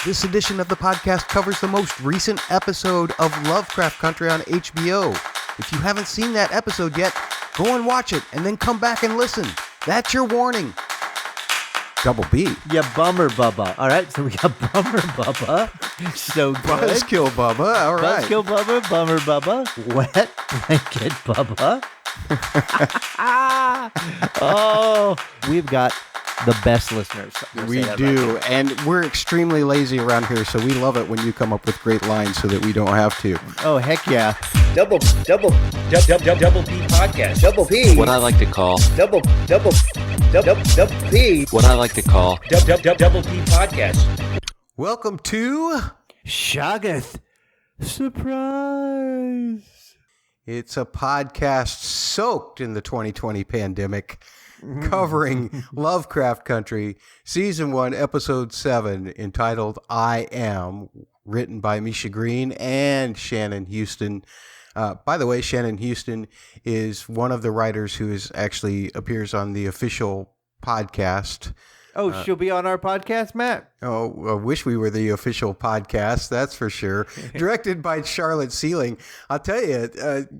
This edition of the podcast covers the most recent episode of Lovecraft Country on HBO. If you haven't seen that episode yet, go and watch it and then come back and listen. That's your warning. Double B. Yeah, Bummer Bubba. All right, so we got Bummer Bubba. So good. Buzzkill Bubba. All right. Buzzkill Bubba, Bummer Bubba, Wet Blanket Bubba. Oh, we've got the best listeners. We do, and we're extremely lazy around here, so we love it when you come up with great lines so that we don't have to. Oh, heck yeah. Double P podcast. Double P. What I like to call Double P. What I like to call Double P podcast. Welcome to Shoggoth Surprise. It's a podcast soaked in the 2020 pandemic, covering Lovecraft Country, Season 1, Episode 7, entitled I Am, written by Misha Green and Shannon Houston. By the way, Shannon Houston is one of the writers who actually appears on the official podcast. Oh, she'll be on our podcast, Matt? Oh, I wish we were the official podcast, that's for sure. Directed by Charlotte Sealing. I'll tell you,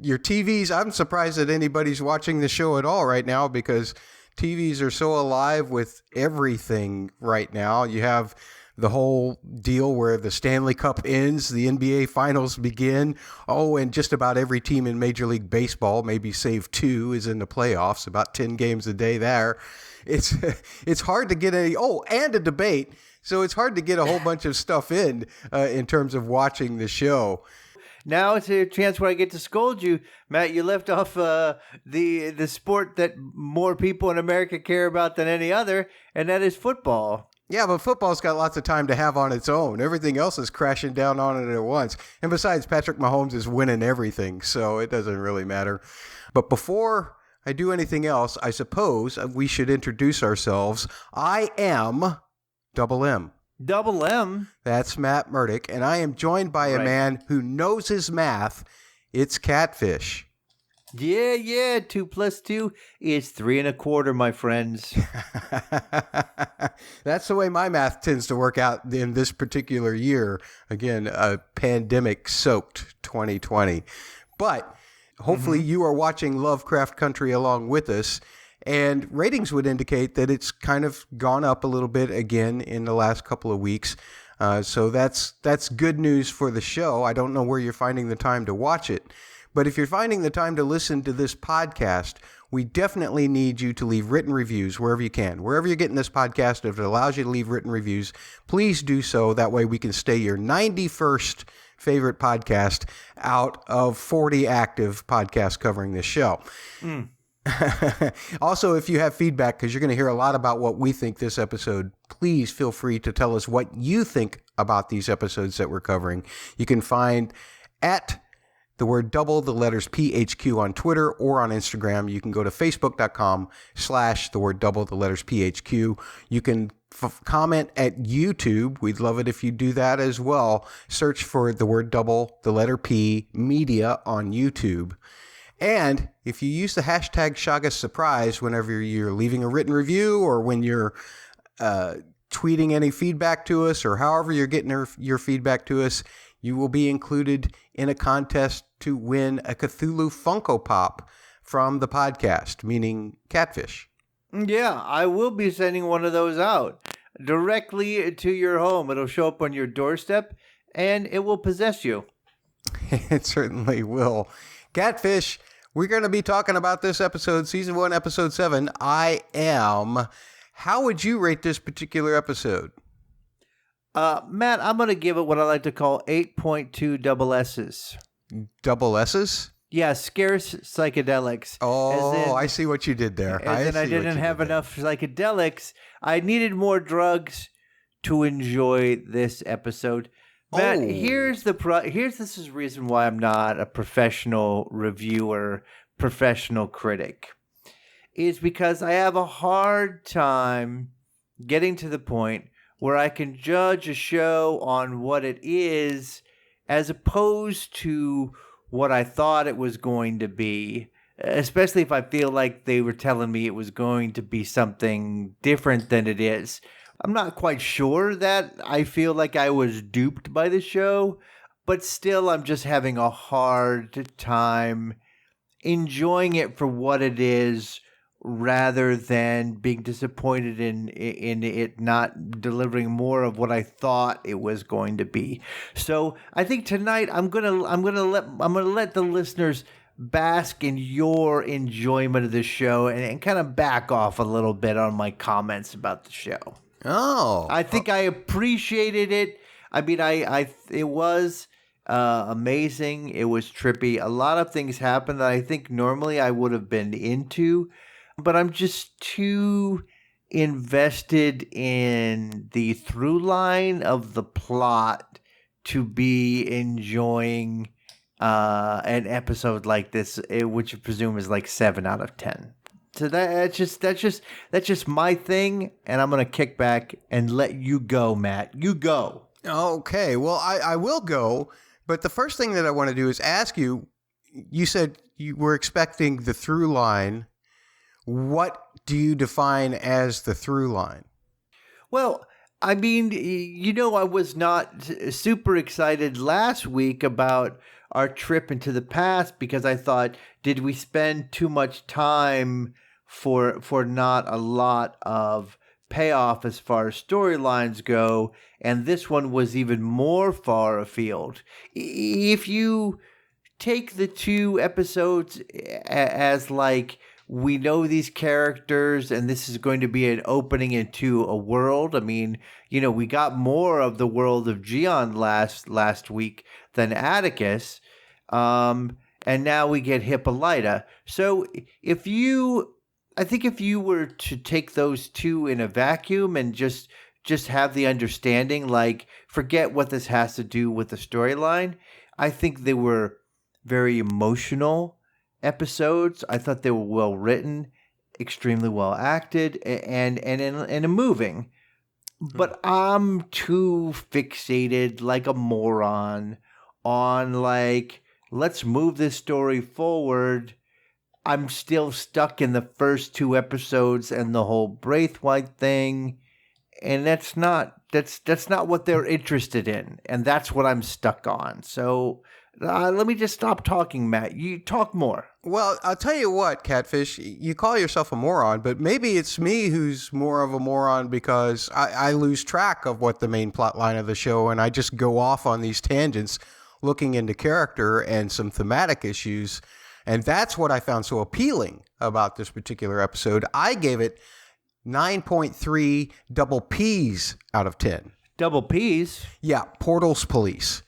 your TVs, I'm surprised that anybody's watching the show at all right now because TVs are so alive with everything right now. You have the whole deal where the Stanley Cup ends, the NBA Finals begin. Oh, and just about every team in Major League Baseball, maybe save two, is in the playoffs, about 10 games a day there. It's hard to get any, and a debate. So it's hard to get a whole bunch of stuff in terms of watching the show. Now it's a chance where I get to scold you, Matt. You left off the sport that more people in America care about than any other, and that is football. Yeah, but football's got lots of time to have on its own. Everything else is crashing down on it at once. And besides, Patrick Mahomes is winning everything, so it doesn't really matter. But before I do anything else, I suppose we should introduce ourselves. I am Double M. Double M? That's Matt Murdock, and I am joined by a man who knows his math. It's Catfish. Yeah. 2 + 2 is 3 1/4, my friends. That's the way my math tends to work out in this particular year. Again, a pandemic-soaked 2020. But hopefully you are watching Lovecraft Country along with us, and ratings would indicate that it's kind of gone up a little bit again in the last couple of weeks. So that's good news for the show. I don't know where you're finding the time to watch it. But if you're finding the time to listen to this podcast, we definitely need you to leave written reviews wherever you can. Wherever you're getting this podcast, if it allows you to leave written reviews, please do so. That way we can stay your 91st favorite podcast out of 40 active podcasts covering this show. Also, if you have feedback, because you're going to hear a lot about what we think this episode, please feel free to tell us what you think about these episodes that we're covering. You can find at the word double, the letters PHQ on Twitter or on Instagram. You can go to facebook.com/the word double, the letters PHQ. You can comment at YouTube. We'd love it if you do that as well. Search for the word double, the letter P, media on YouTube. And if you use the hashtag Shoggoth Surprise whenever you're leaving a written review or when you're tweeting any feedback to us or however you're getting your feedback to us, you will be included in a contest to win a Cthulhu Funko Pop from the podcast, meaning Catfish. Yeah, I will be sending one of those out directly to your home. It'll show up on your doorstep, and it will possess you. It certainly will. Catfish, we're going to be talking about this episode, Season 1, Episode 7, I Am. How would you rate this particular episode? Matt, I'm going to give it what I like to call 8.2 double S's. Double S's? Yeah, scarce psychedelics. Oh, I see what you did there. I didn't have enough psychedelics. I needed more drugs to enjoy this episode. Matt, here's this is the reason why I'm not a professional reviewer, professional critic. Is because I have a hard time getting to the point where I can judge a show on what it is as opposed to what I thought it was going to be, especially if I feel like they were telling me it was going to be something different than it is. I'm not quite sure that I feel like I was duped by the show, but still I'm just having a hard time enjoying it for what it is rather than being disappointed in it not delivering more of what I thought it was going to be. So I think tonight I'm gonna let the listeners bask in your enjoyment of the show and kind of back off a little bit on my comments about the show. Oh, I think I appreciated it. I mean, it was amazing. It was trippy. A lot of things happened that I think normally I would have been into, but I'm just too invested in the through line of the plot to be enjoying an episode like this, which I presume is like 7 out of 10. So that's just my thing, and I'm gonna kick back and let you go, Matt. You go. okay. Well, I will go, but the first thing that I want to do is ask you. You said you were expecting the through line. What do you define as the through line? Well, I mean, I was not super excited last week about our trip into the past because I thought, did we spend too much time for not a lot of payoff as far as storylines go? And this one was even more far afield. If you take the 2 episodes as like, we know these characters, and this is going to be an opening into a world. I mean, we got more of the world of Gion last week than Atticus, and now we get Hippolyta. So I think if you were to take those 2 in a vacuum and just have the understanding, like forget what this has to do with the storyline, I think they were very emotional episodes. I thought they were well written, extremely well acted, and moving. But I'm too fixated like a moron on like, let's move this story forward. I'm still stuck in the first 2 episodes and the whole Braithwaite thing, and that's not what they're interested in, and that's what I'm stuck on. So let me just stop talking, Matt. You talk more. Well, I'll tell you what, Catfish, you call yourself a moron, but maybe it's me who's more of a moron because I lose track of what the main plot line of the show, and I just go off on these tangents looking into character and some thematic issues, and that's what I found so appealing about this particular episode. I gave it 9.3 double P's out of 10. Double P's? Yeah, Portals Police.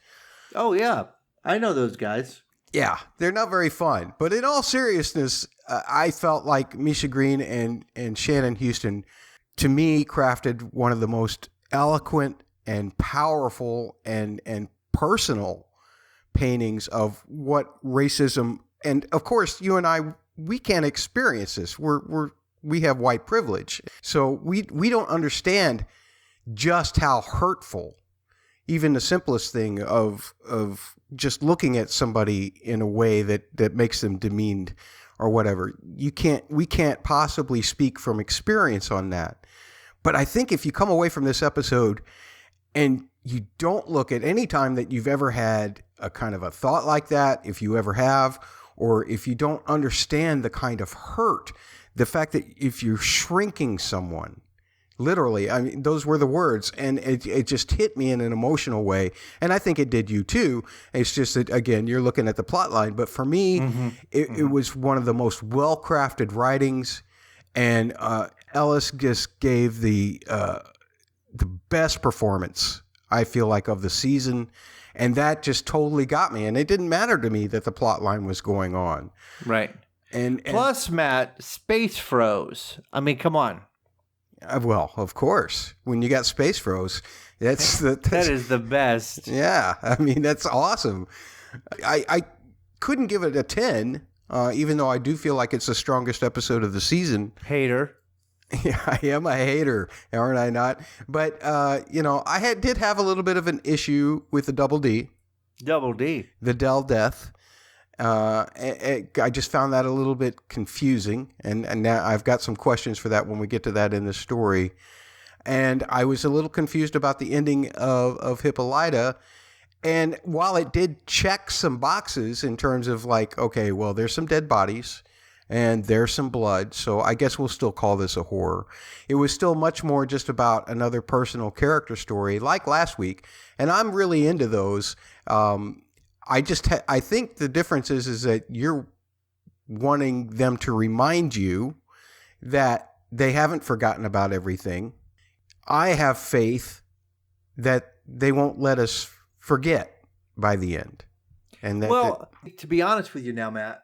Oh, yeah. I know those guys. Yeah, they're not very fun. But in all seriousness, I felt like Misha Green and Shannon Houston, to me, crafted one of the most eloquent and powerful and personal paintings of what racism, and of course, you and I, we can't experience this. We have white privilege. So we don't understand just how hurtful even the simplest thing of just looking at somebody in a way that makes them demeaned or whatever. We can't possibly speak from experience on that. But I think if you come away from this episode and you don't look at any time that you've ever had a kind of a thought like that, if you ever have, or if you don't understand the kind of hurt, the fact that if you're shrinking someone, literally, I mean, those were the words, and it just hit me in an emotional way, and I think it did you too. It's just that, again, you're looking at the plot line, but for me, it was one of the most well-crafted writings, and Ellis just gave the best performance, I feel like, of the season, and that just totally got me, and it didn't matter to me that the plot line was going on. Right. And plus, Matt, space froze. I mean, come on. Well, of course, when you got space froze, that is the best. Yeah, I mean, that's awesome. I couldn't give it a 10, even though I do feel like it's the strongest episode of the season. Hater. Yeah, I am a hater, aren't I not? But, I did have a little bit of an issue with the Double D. Double D. The Dell death. I just found that a little bit confusing, and now I've got some questions for that when we get to that in the story. And I was a little confused about the ending of Hippolyta. And while it did check some boxes in terms of like, okay, well, there's some dead bodies and there's some blood, so I guess we'll still call this a horror. It was still much more just about another personal character story like last week. And I'm really into those. I think the difference is that you're wanting them to remind you that they haven't forgotten about everything. I have faith that they won't let us forget by the end. And to be honest with you now, Matt,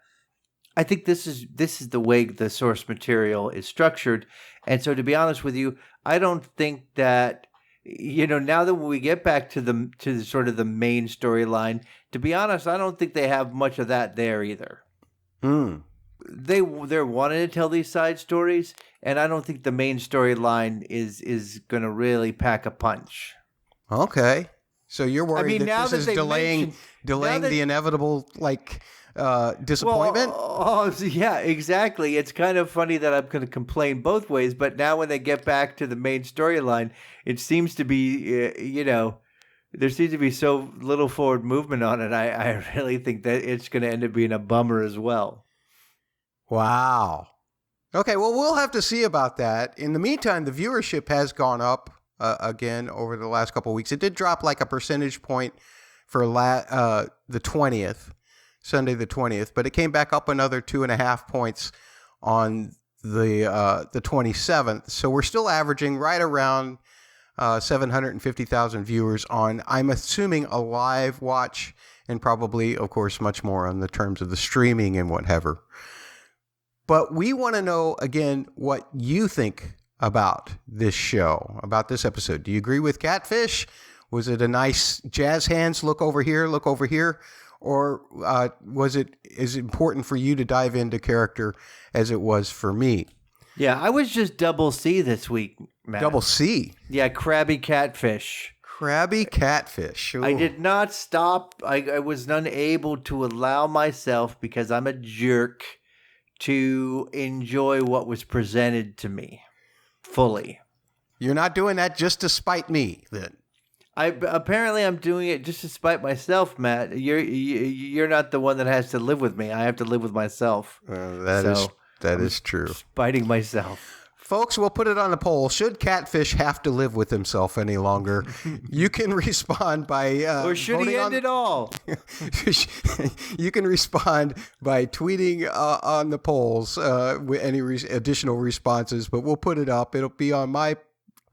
I think this is the way the source material is structured. And so to be honest with you, I don't think that, now that we get back to sort of the main storyline, to be honest, I don't think they have much of that there either. They're wanting to tell these side stories, and I don't think the main storyline is going to really pack a punch. Okay. So you're worried that this is delaying the inevitable, disappointment? Yeah, exactly. It's kind of funny that I'm going to complain both ways, but now when they get back to the main storyline, it seems to be, there seems to be so little forward movement on it. I really think that it's going to end up being a bummer as well. Wow. Okay, well, we'll have to see about that. In the meantime, the viewership has gone up again over the last couple of weeks. It did drop like a percentage point for the 20th, Sunday the 20th, but it came back up another 2.5 points on the 27th. So we're still averaging right around 750,000 viewers on, I'm assuming, a live watch, and probably, of course, much more on the terms of the streaming and whatever. But we want to know, again, what you think about this show, about this episode. Do you agree with Catfish? Was it a nice jazz hands, look over here, or was it as important for you to dive into character as it was for me? Yeah, I was just double C this week, Matt. Double C? Yeah, crabby catfish. Crabby catfish. Ooh. I did not stop. I was unable to allow myself, because I'm a jerk, to enjoy what was presented to me fully. You're not doing that just to spite me, then? Apparently I'm doing it just to spite myself, Matt. You're not the one that has to live with me. I have to live with myself. That is true. Spiting myself. Folks, we'll put it on a poll. Should Catfish have to live with himself any longer? You can respond by or should he end it all? You can respond by tweeting on the polls with any additional responses, but we'll put it up. It'll be on my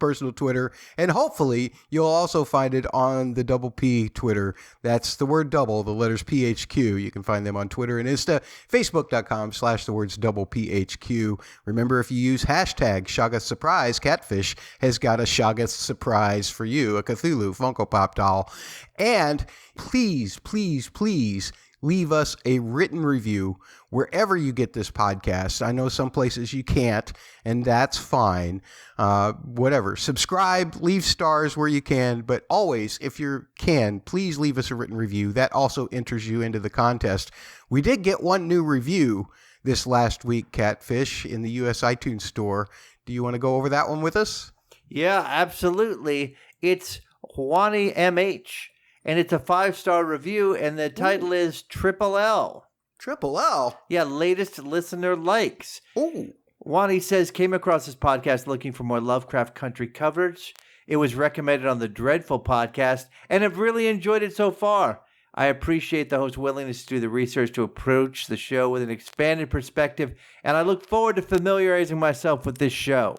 personal Twitter, and hopefully you'll also find it on the Double P Twitter. That's the word double, the letters PHQ. You can find them on Twitter and Insta, facebook.com/the words double PHQ. Remember, if you use hashtag Shoggoth Surprise, Catfish has got a Shoggoth Surprise for you, a Cthulhu Funko Pop doll. And please, please, please leave us a written review wherever you get this podcast. I know some places you can't, and that's fine. Whatever. Subscribe, leave stars where you can, but always, if you can, please leave us a written review. That also enters you into the contest. We did get one new review this last week, Catfish, in the US iTunes store. Do you want to go over that one with us? Yeah, absolutely. It's Juani MH. And it's a 5-star review, and the title is Triple L. Triple L? Yeah, latest listener likes. Ooh. Wani says, came across this podcast looking for more Lovecraft Country coverage. It was recommended on the Dreadful podcast, and have really enjoyed it so far. I appreciate the host's willingness to do the research to approach the show with an expanded perspective, and I look forward to familiarizing myself with this show.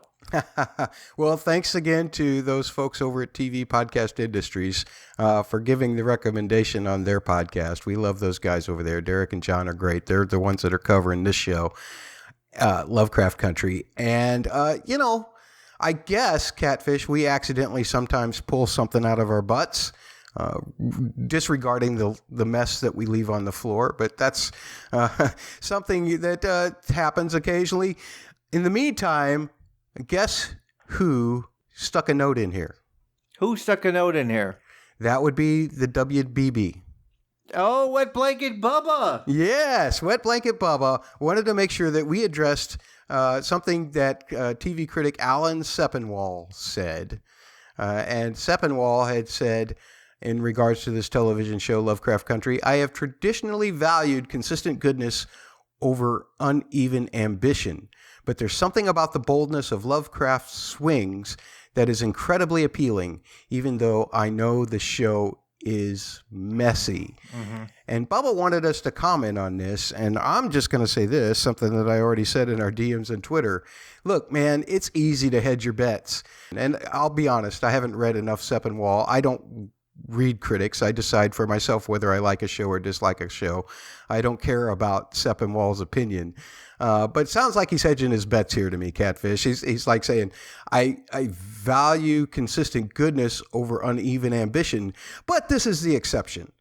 Well, thanks again to those folks over at TV Podcast Industries for giving the recommendation on their podcast. We love those guys over there. Derek and John are great. They're the ones that are covering this show, Lovecraft Country. And, I guess, Catfish, we accidentally sometimes pull something out of our butts, disregarding the mess that we leave on the floor. But that's something that happens occasionally. In the meantime, guess who stuck a note in here? Who stuck a note in here? That would be the WBB. Oh, Wet Blanket Bubba. Yes, Wet Blanket Bubba wanted to make sure that we addressed something that TV critic Alan Sepinwall said. And Sepinwall had said, in regards to this television show, Lovecraft Country, I have traditionally valued consistent goodness over uneven ambition. But there's something about the boldness of Lovecraft's swings that is incredibly appealing, even though I know the show is messy. Mm-hmm. And Bubba wanted us to comment on this, and I'm just going to say this, something that I already said in our DMs and Twitter. Look, man, it's easy to hedge your bets. And I'll be honest, I haven't read enough Sepinwall. I don't read critics. I decide for myself whether I like a show or dislike a show. I don't care about Sepinwall's opinion. But it sounds like he's hedging his bets here to me, Catfish. He's like saying, I value consistent goodness over uneven ambition, but this is the exception.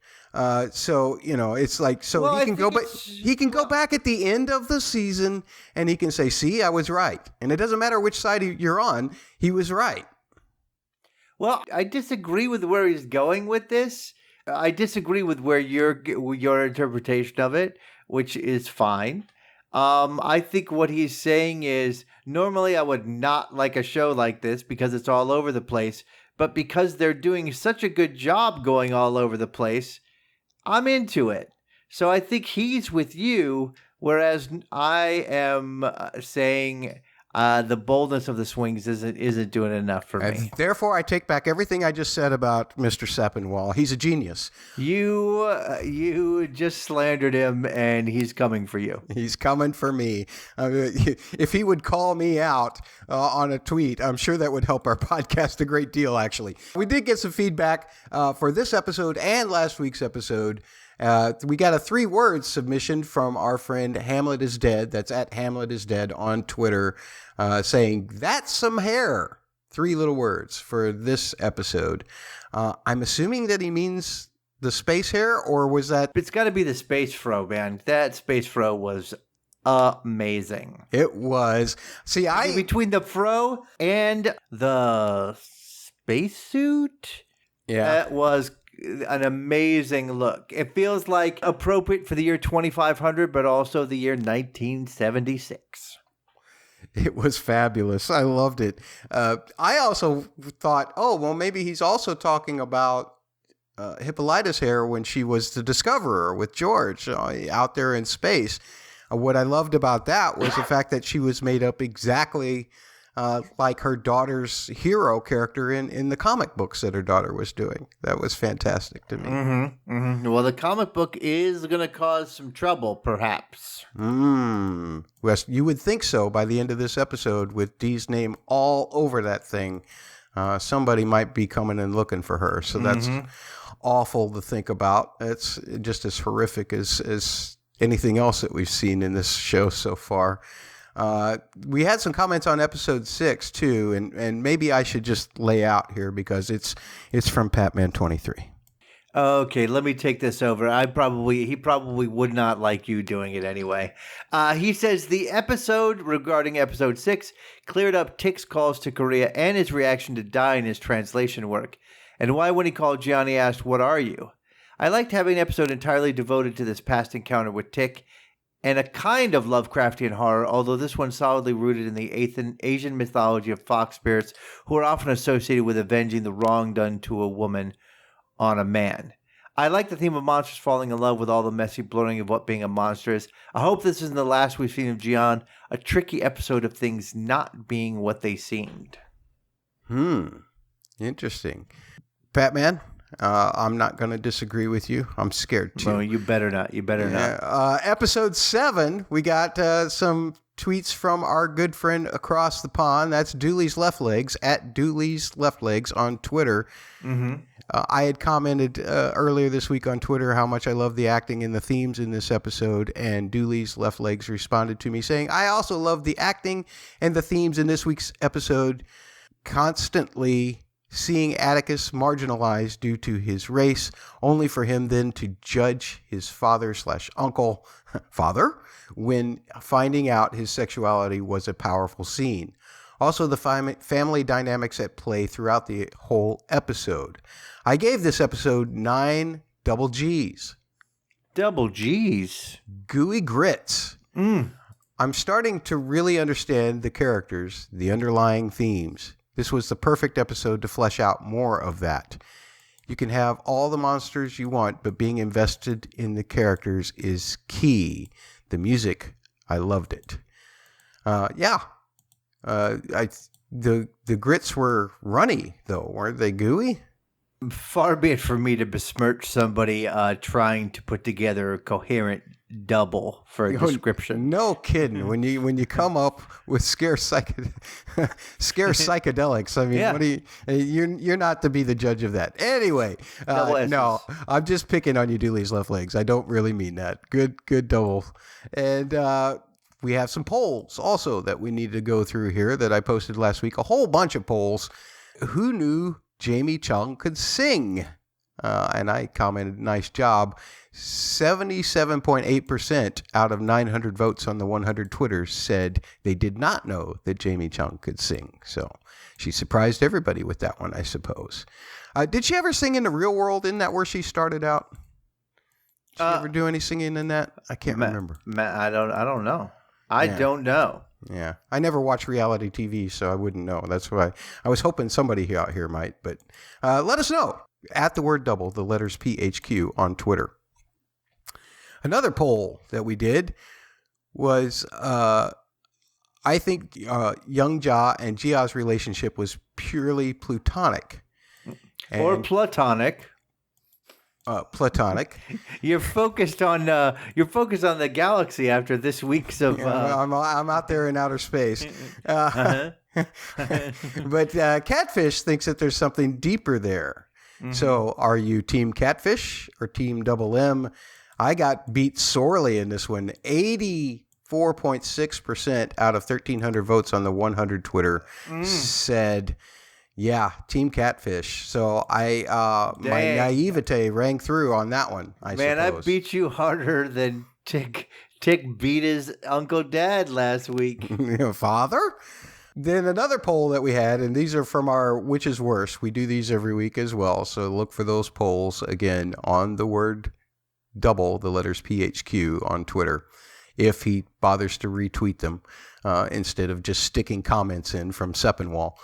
So, it's like, so well, he can go back at the end of the season and he can say, see, I was right. And it doesn't matter which side you're on. He was right. Well, I disagree with where he's going with this. I disagree with where your interpretation of it, which is fine. I think what he's saying is, normally I would not like a show like this because it's all over the place, but because they're doing such a good job going all over the place, I'm into it. So I think he's with you, whereas I am saying the boldness of the swings isn't doing enough for me. Therefore, I take back everything I just said about Mr. Sepinwall. He's a genius. You just slandered him, and he's coming for you. He's coming for me. If he would call me out on a tweet, I'm sure that would help our podcast a great deal, actually. We did get some feedback for this episode and last week's episode. We got a 3-word submission from our friend Hamlet is Dead. That's at Hamlet is Dead on Twitter, saying, that's some hair. 3 little words for this episode. I'm assuming that he means the space hair, or was that? It's got to be the space fro, man. That space fro was amazing. It was. See, between the fro and the spacesuit, that was an amazing look. It feels like appropriate for the year 2500, but also the year 1976. It was fabulous. I loved it. I also thought, maybe he's also talking about Hippolyta's hair when she was the discoverer with George out there in space. What I loved about that was the fact that she was made up exactly like her daughter's hero character in the comic books that her daughter was doing. That was fantastic to me. Mm-hmm, mm-hmm. Well, the comic book is going to cause some trouble, perhaps. Wes, you would think so by the end of this episode with Dee's name all over that thing. Somebody might be coming and looking for her. So that's awful to think about. It's just as horrific as anything else that we've seen in this show so far. We had some comments on episode 6 too, and maybe I should just lay out here because it's from Patman23. Okay, let me take this over. He probably would not like you doing it anyway. He says the episode regarding episode 6 cleared up Tick's calls to Korea and his reaction to die in his translation work. And why, when he called, Gianni asked, "What are you?" I liked having an episode entirely devoted to this past encounter with Tick, and a kind of Lovecraftian horror, although this one solidly rooted in the Asian mythology of fox spirits who are often associated with avenging the wrong done to a woman on a man. I like the theme of monsters falling in love with all the messy blurring of what being a monster is. I hope this isn't the last we've seen of Gian, a tricky episode of things not being what they seemed. Interesting. Batman? I'm not going to disagree with you. I'm scared too. No, you better not. You better not. Episode 7, we got some tweets from our good friend across the pond. That's Dooley's Left Legs, at Dooley's Left Legs on Twitter. Mm-hmm. I had commented earlier this week on Twitter how much I love the acting and the themes in this episode, and Dooley's Left Legs responded to me saying, I also love the acting and the themes in this week's episode. Constantly seeing Atticus marginalized due to his race, only for him then to judge his father/uncle, father, when finding out his sexuality was a powerful scene. Also, the family dynamics at play throughout the whole episode. I gave this episode 9 double G's. Double G's? Gooey grits. I'm starting to really understand the characters, the underlying themes. This was the perfect episode to flesh out more of that. You can have all the monsters you want, but being invested in the characters is key. The music, I loved it. The grits were runny, though, weren't they gooey? Far be it from me to besmirch somebody trying to put together a coherent double for a description. No kidding. When you come up with scare psychedelics, I mean, Yeah. what do you're not to be the judge of that. Anyway, no, I'm just picking on you, Dooley's left legs. I don't really mean that. Good double. And we have some polls also that we need to go through here that I posted last week. A whole bunch of polls. Who knew Jamie Chung could sing? And I commented, nice job. 77.8% out of 900 votes on the 100 Twitters said they did not know that Jamie Chung could sing. So she surprised everybody with that one, I suppose. Did she ever sing in the real world? Isn't that where she started out? Did she ever do any singing in that? I can't remember. I don't know. I don't know. Yeah. I never watch reality TV, so I wouldn't know. That's why I was hoping somebody out here might. But let us know. At the word double, the letters PHQ on Twitter. Another poll that we did was, I think Young Ja and Jia's relationship was purely platonic. Or platonic. Platonic. You're focused on the galaxy after this week's of. I'm out there in outer space. But Catfish thinks that there's something deeper there. Mm-hmm. So are you Team Catfish or Team Double M? I got beat sorely in this one. 84.6% out of 1,300 votes on the 100 Twitter said, yeah, Team Catfish. So my naivete rang through on that one, I suppose. I beat you harder than Tick beat his Uncle Dad last week. Father? Then another poll that we had, and these are from our Which is Worse. We do these every week as well. So look for those polls again on the word double, the letters PHQ on Twitter, if he bothers to retweet them instead of just sticking comments in from Seppenwall.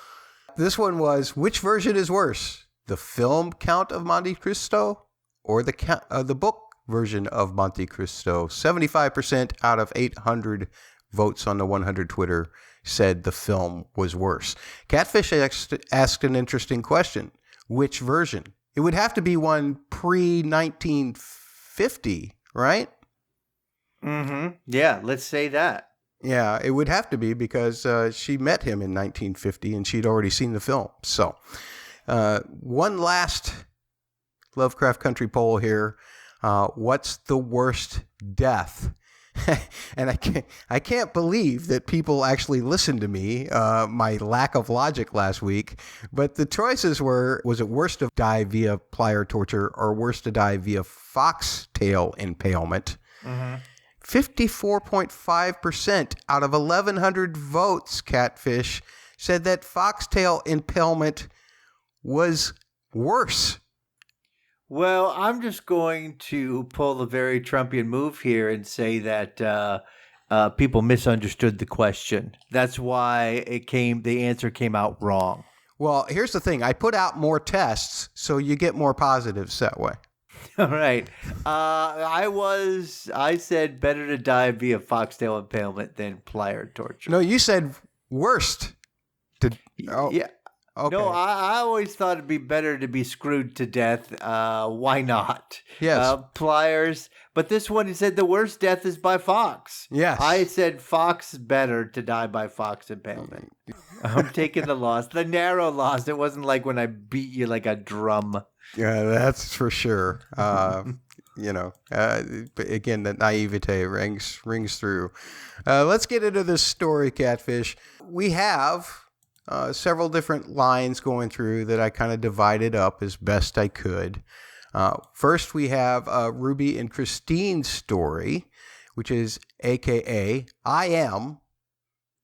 This one was, which version is worse, the film Count of Monte Cristo or the book version of Monte Cristo? 75% out of 800 votes on the 100 Twitter said the film was worse. Catfish asked an interesting question. Which version? It would have to be one pre-1950, right? Mm-hmm. Yeah, let's say that. Yeah, it would have to be because she met him in 1950 and she'd already seen the film. So one last Lovecraft Country poll here. What's the worst death? And I can't believe that people actually listened to me, my lack of logic last week. But the choices were, was it worse to die via plier torture or worse to die via foxtail impalement? Mm-hmm. 54.5% out of 1,100 votes, Catfish, said that foxtail impalement was worse. Well, I'm just going to pull the very Trumpian move here and say that people misunderstood the question. That's why the answer came out wrong. Well, here's the thing. I put out more tests, so you get more positives that way. All right. I said better to die via foxtail impalement than plier torture. No, you said worst. Yeah. Okay. No, I always thought it'd be better to be screwed to death. Why not? Yes. Pliers. But this one, he said the worst death is by fox. Yes. I said fox better to die by fox impalement. I'm taking the loss. The narrow loss. It wasn't like when I beat you like a drum. Yeah, that's for sure. But again, the naivete rings through. Let's get into this story, Catfish. We have several different lines going through that I kind of divided up as best I could. First, we have Ruby and Christine's story, which is AKA I am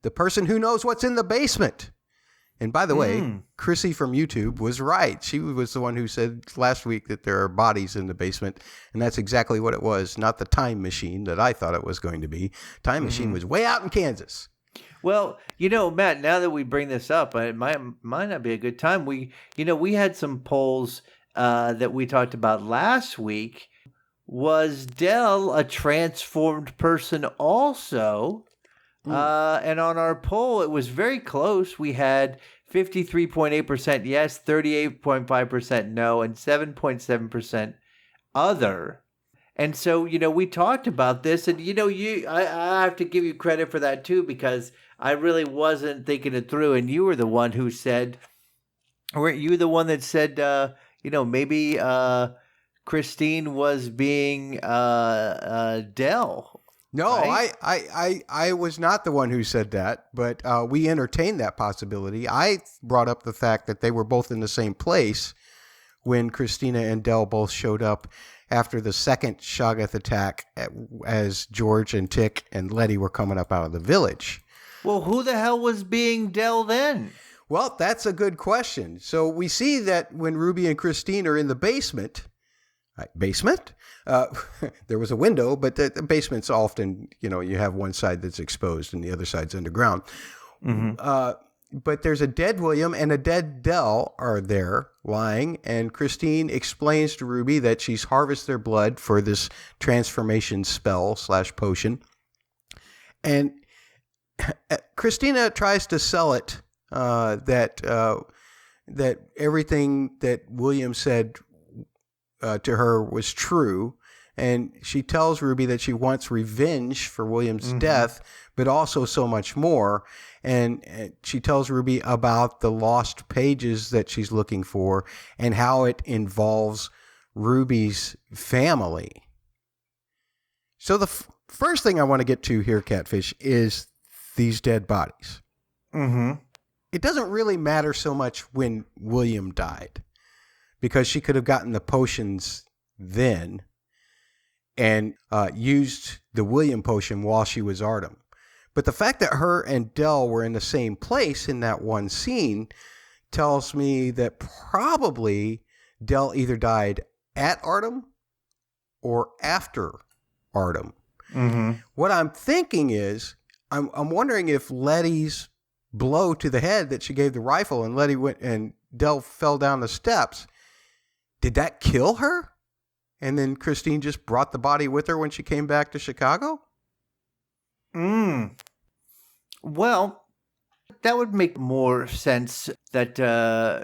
the person who knows what's in the basement. And by the way, Chrissy from YouTube was right. She was the one who said last week that there are bodies in the basement, and that's exactly what it was, not the time machine that I thought it was going to be. Time machine was way out in Kansas. Well, Matt, now that we bring this up, it might not be a good time. We had some polls that we talked about last week. Was Del a transformed person also? And on our poll, it was very close. We had 53.8% yes, 38.5% no, and 7.7% other. And so, we talked about this, and I have to give you credit for that too, because I really wasn't thinking it through, and you were the one who said, weren't you the one that said, maybe Christine was being Del? No, right? I was not the one who said that, but we entertained that possibility. I brought up the fact that they were both in the same place when Christina and Del both showed up after the second Shoggoth attack as George and Tick and Letty were coming up out of the village. Well, who the hell was being Del then? Well, that's a good question. So we see that when Ruby and Christine are in the basement, there was a window, but the basement's often, you have one side that's exposed and the other side's underground. But there's a dead William and a dead Del are there lying, and Christine explains to Ruby that she's harvested their blood for this transformation spell / potion. And Christina tries to sell it that everything that William said to her was true, and she tells Ruby that she wants revenge for William's death, but also so much more. And she tells Ruby about the lost pages that she's looking for and how it involves Ruby's family. So the first thing I want to get to here, Catfish, is these dead bodies. It doesn't really matter so much when William died, because she could have gotten the potions then and used the William potion while she was Artem. But the fact that her and Del were in the same place in that one scene tells me that probably Del either died at Artem or after Artem. What I'm thinking is, I'm wondering if Letty's blow to the head that she gave the rifle and Letty went and Del fell down the steps, did that kill her? And then Christine just brought the body with her when she came back to Chicago? Well, that would make more sense that,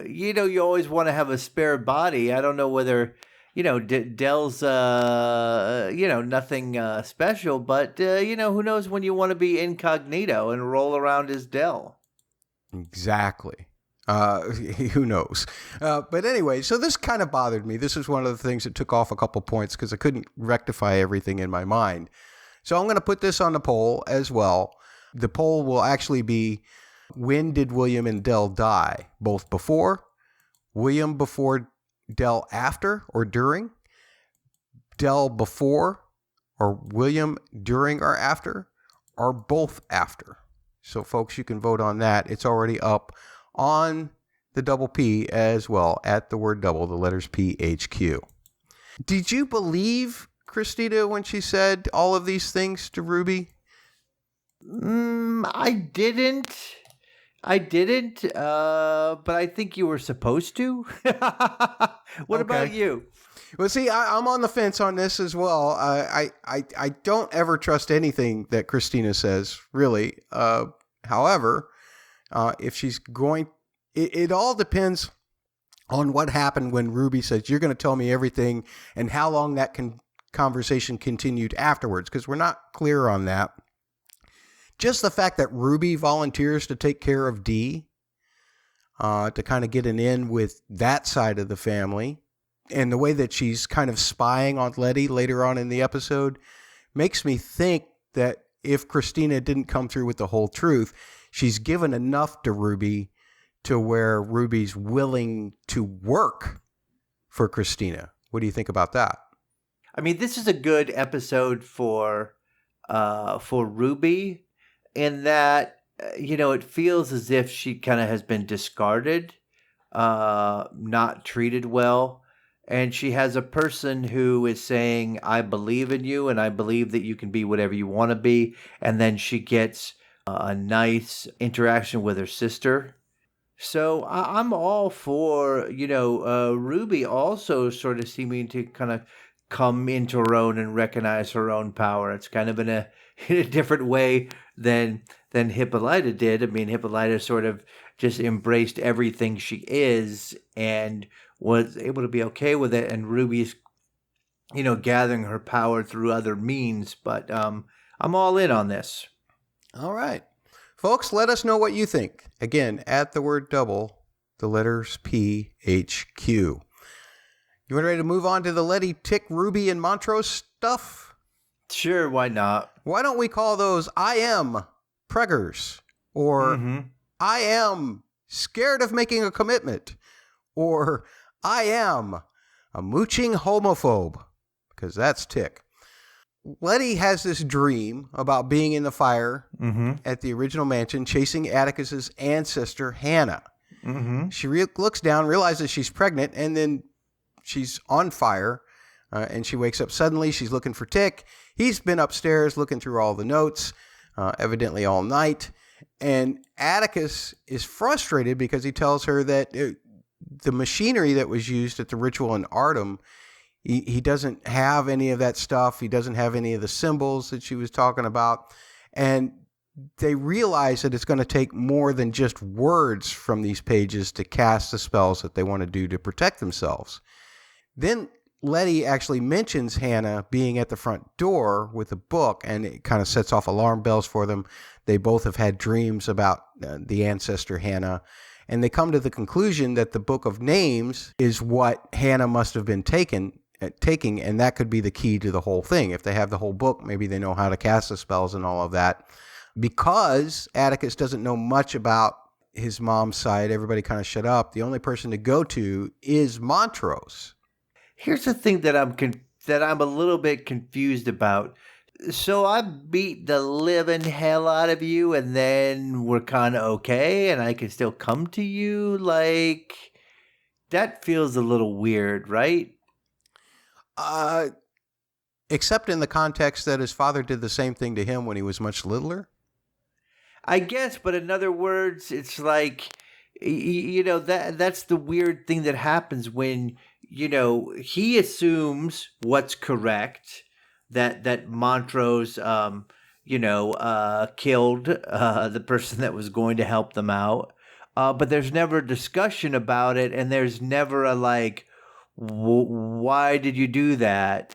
you always want to have a spare body. I don't know whether, Del's, nothing special, but, who knows when you want to be incognito and roll around as Del. Exactly. Who knows? But anyway, so this kind of bothered me. This is one of the things that took off a couple points because I couldn't rectify everything in my mind. So I'm going to put this on the poll as well. The poll will actually be, when did William and Del die? Both before, William before, Del after or during, Del before, or William during or after, or both after. So folks, you can vote on that. It's already up on the double P as well, at the word double, the letters PHQ. Did you believe Christina when she said all of these things to Ruby? I didn't, but I think you were supposed to. What about you? Well, see, I'm on the fence on this as well. I don't ever trust anything that Christina says, really. However, if she's going, it all depends on what happened when Ruby says, you're going to tell me everything, and how long that conversation continued afterwards, because we're not clear on that. Just the fact that Ruby volunteers to take care of Dee, to kind of get an in with that side of the family, and the way that she's kind of spying on Letty later on in the episode, makes me think that if Christina didn't come through with the whole truth, she's given enough to Ruby to where Ruby's willing to work for Christina. What do you think about that? I mean, this is a good episode for Ruby, in that it feels as if she kind of has been discarded, not treated well. And she has a person who is saying, I believe in you and I believe that you can be whatever you want to be. And then she gets a nice interaction with her sister. So I'm all for, Ruby also sort of seeming to kind of come into her own and recognize her own power. It's kind of in a different way than Hippolyta did. I mean, Hippolyta sort of just embraced everything she is and was able to be okay with it. And Ruby's, gathering her power through other means. But I'm all in on this. All right. Folks, let us know what you think. Again, at the word double, the letters PHQ. You ready to move on to the Letty, Tick, Ruby, and Montrose stuff? Sure, why not? Why don't we call those I am preggers? Or I am scared of making a commitment? Or I am a mooching homophobe? Because that's Tick. Letty has this dream about being in the fire at the original mansion, chasing Atticus's ancestor, Hannah. She looks down, realizes she's pregnant, and then she's on fire, and she wakes up suddenly. She's looking for Tick. He's been upstairs looking through all the notes, evidently all night, and Atticus is frustrated because he tells her that the machinery that was used at the ritual in Artem, he doesn't have any of that stuff. He doesn't have any of the symbols that she was talking about. And they realize that it's going to take more than just words from these pages to cast the spells that they want to do to protect themselves. Then Letty actually mentions Hannah being at the front door with a book, and it kind of sets off alarm bells for them. They both have had dreams about the ancestor Hannah. And they come to the conclusion that the Book of Names is what Hannah must have been taking, and that could be the key to the whole thing. If they have the whole book, maybe they know how to cast the spells and all of that. Because Atticus doesn't know much about his mom's side, everybody kind of shut up. The only person to go to is Montrose. Here's the thing that I'm a little bit confused about. So I beat the living hell out of you, and then we're kind of okay, and I can still come to you? Like, that feels a little weird, right? Except in the context that his father did the same thing to him when he was much littler. I guess, but in other words, it's like, that's the weird thing that happens when, he assumes what's correct, that Montrose, killed the person that was going to help them out. But there's never a discussion about it, and there's never a like, why did you do that?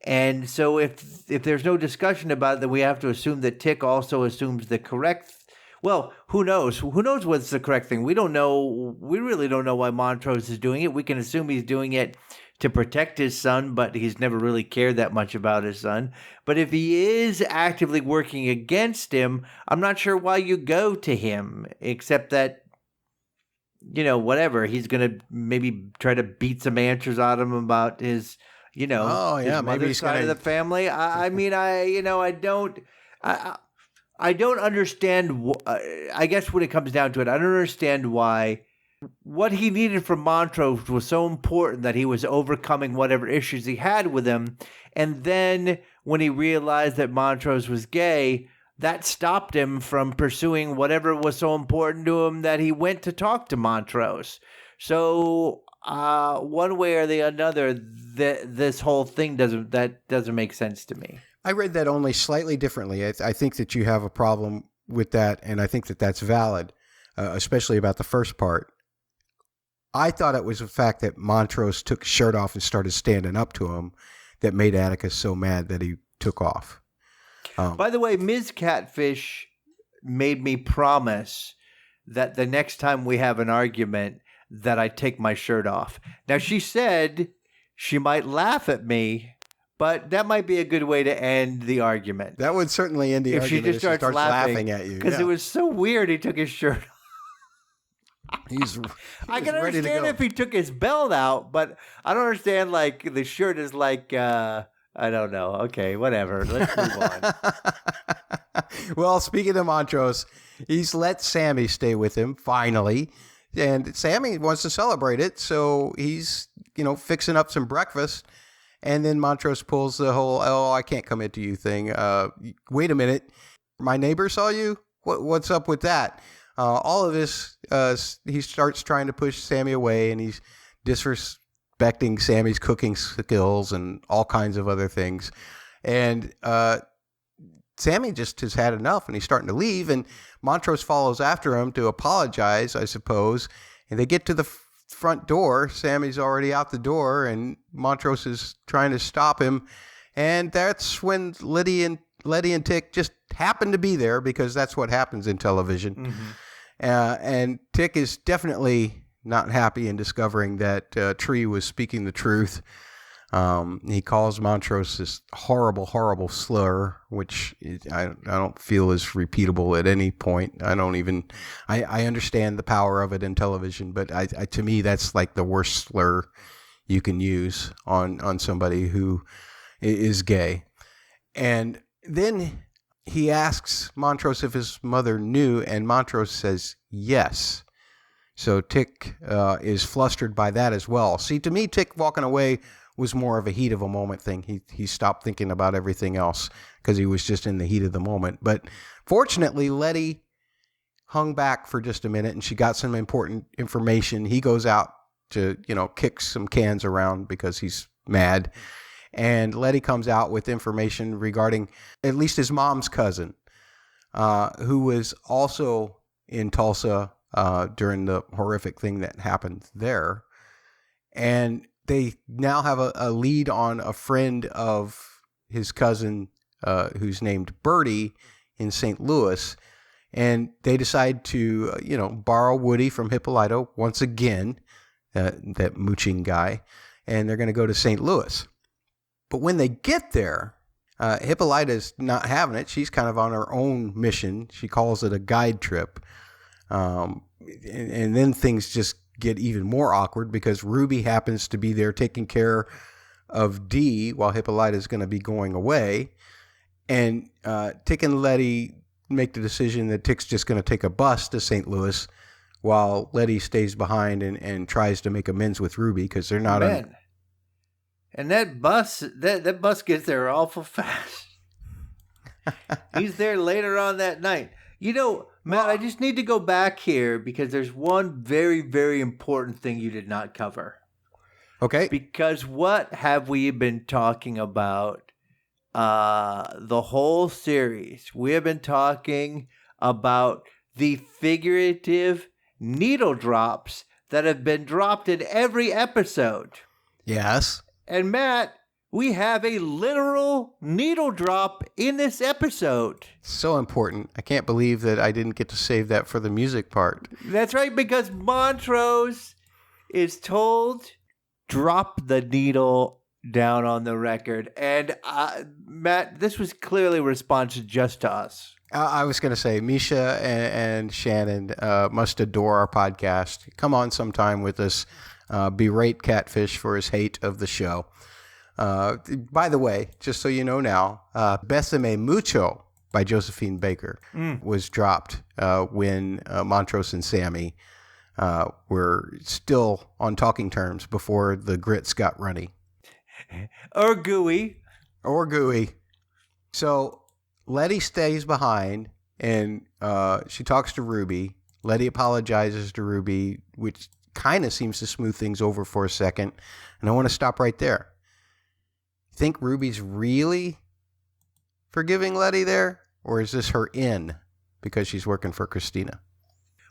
And so if there's no discussion about it, then we have to assume that Tick also assumes the correct. Well, who knows? Who knows what's the correct thing? We don't know. We really don't know why Montrose is doing it. We can assume he's doing it to protect his son, but he's never really cared that much about his son. But if he is actively working against him, I'm not sure why you go to him, except that, whatever. He's going to maybe try to beat some answers out of him about his, his mother's side of the family. I don't understand. I guess when it comes down to it, I don't understand why what he needed from Montrose was so important that he was overcoming whatever issues he had with him. And then when he realized that Montrose was gay, that stopped him from pursuing whatever was so important to him that he went to talk to Montrose. So one way or the other, this whole thing doesn't make sense to me. I read that only slightly differently. I think that you have a problem with that, and I think that that's valid, especially about the first part. I thought it was the fact that Montrose took his shirt off and started standing up to him that made Atticus so mad that he took off. By the way, Ms. Catfish made me promise that the next time we have an argument that I take my shirt off. Now, she said she might laugh at me, but that might be a good way to end the argument. That would certainly end the argument if she just starts laughing at you. Because it was so weird he took his shirt off. I can understand if he took his belt out, but I don't understand, like, the shirt is like I don't know. Okay, whatever. Let's move on. Well, speaking of Montrose, he's let Sammy stay with him finally, and Sammy wants to celebrate it, so he's fixing up some breakfast, and then Montrose pulls the whole "oh, I can't commit to you" thing. Wait a minute, my neighbor saw you. What's up with that? All of this, he starts trying to push Sammy away, and he's disrespecting Sammy's cooking skills and all kinds of other things, and Sammy just has had enough, and he's starting to leave, and Montrose follows after him to apologize, I suppose, and they get to the front door. Sammy's already out the door, and Montrose is trying to stop him, and that's when Letty and Tick just happen to be there, because that's what happens in television. Mm-hmm. And Tick is definitely not happy in discovering that Tree was speaking the truth. He calls Montrose this horrible, horrible slur, which I don't feel is repeatable at any point. I understand the power of it in television, but to me, that's like the worst slur you can use on somebody who is gay. And then he asks Montrose if his mother knew, and Montrose says yes. So Tick is flustered by that as well. See, to me, Tick walking away was more of a heat of a moment thing. He stopped thinking about everything else because he was just in the heat of the moment. But fortunately, Letty hung back for just a minute, and she got some important information. He goes out to, kick some cans around because he's mad. And Letty comes out with information regarding at least his mom's cousin, who was also in Tulsa during the horrific thing that happened there. And they now have a lead on a friend of his cousin who's named Bertie in St. Louis. And they decide to, borrow Woody from Hippolyta once again, that mooching guy. And they're going to go to St. Louis. But when they get there, Hippolyta's not having it. She's kind of on her own mission. She calls it a guide trip. And then things just get even more awkward because Ruby happens to be there taking care of Dee while Hippolyta's going to be going away. And Tick and Letty make the decision that Tick's just going to take a bus to St. Louis while Letty stays behind and tries to make amends with Ruby because they're not... And that bus gets there awful fast. He's there later on that night. Matt, I just need to go back here because there's one very, very important thing you did not cover. Okay. Because what have we been talking about the whole series? We have been talking about the figurative needle drops that have been dropped in every episode. Yes. And Matt, we have a literal needle drop in this episode. So important. I can't believe that I didn't get to save that for the music part. That's right, because Montrose is told, drop the needle down on the record. And Matt, this was clearly a response just to us. I was going to say, Misha and Shannon must adore our podcast. Come on sometime with us. Berate Catfish for his hate of the show. By the way, just so you know now, Besame Mucho by Josephine Baker was dropped when Montrose and Sammy were still on talking terms before the grits got runny. Or gooey. So Letty stays behind and she talks to Ruby. Letty apologizes to Ruby, which kind of seems to smooth things over for a second. And I want to stop right there. Think Ruby's really forgiving Letty there? Or is this her in because she's working for Christina?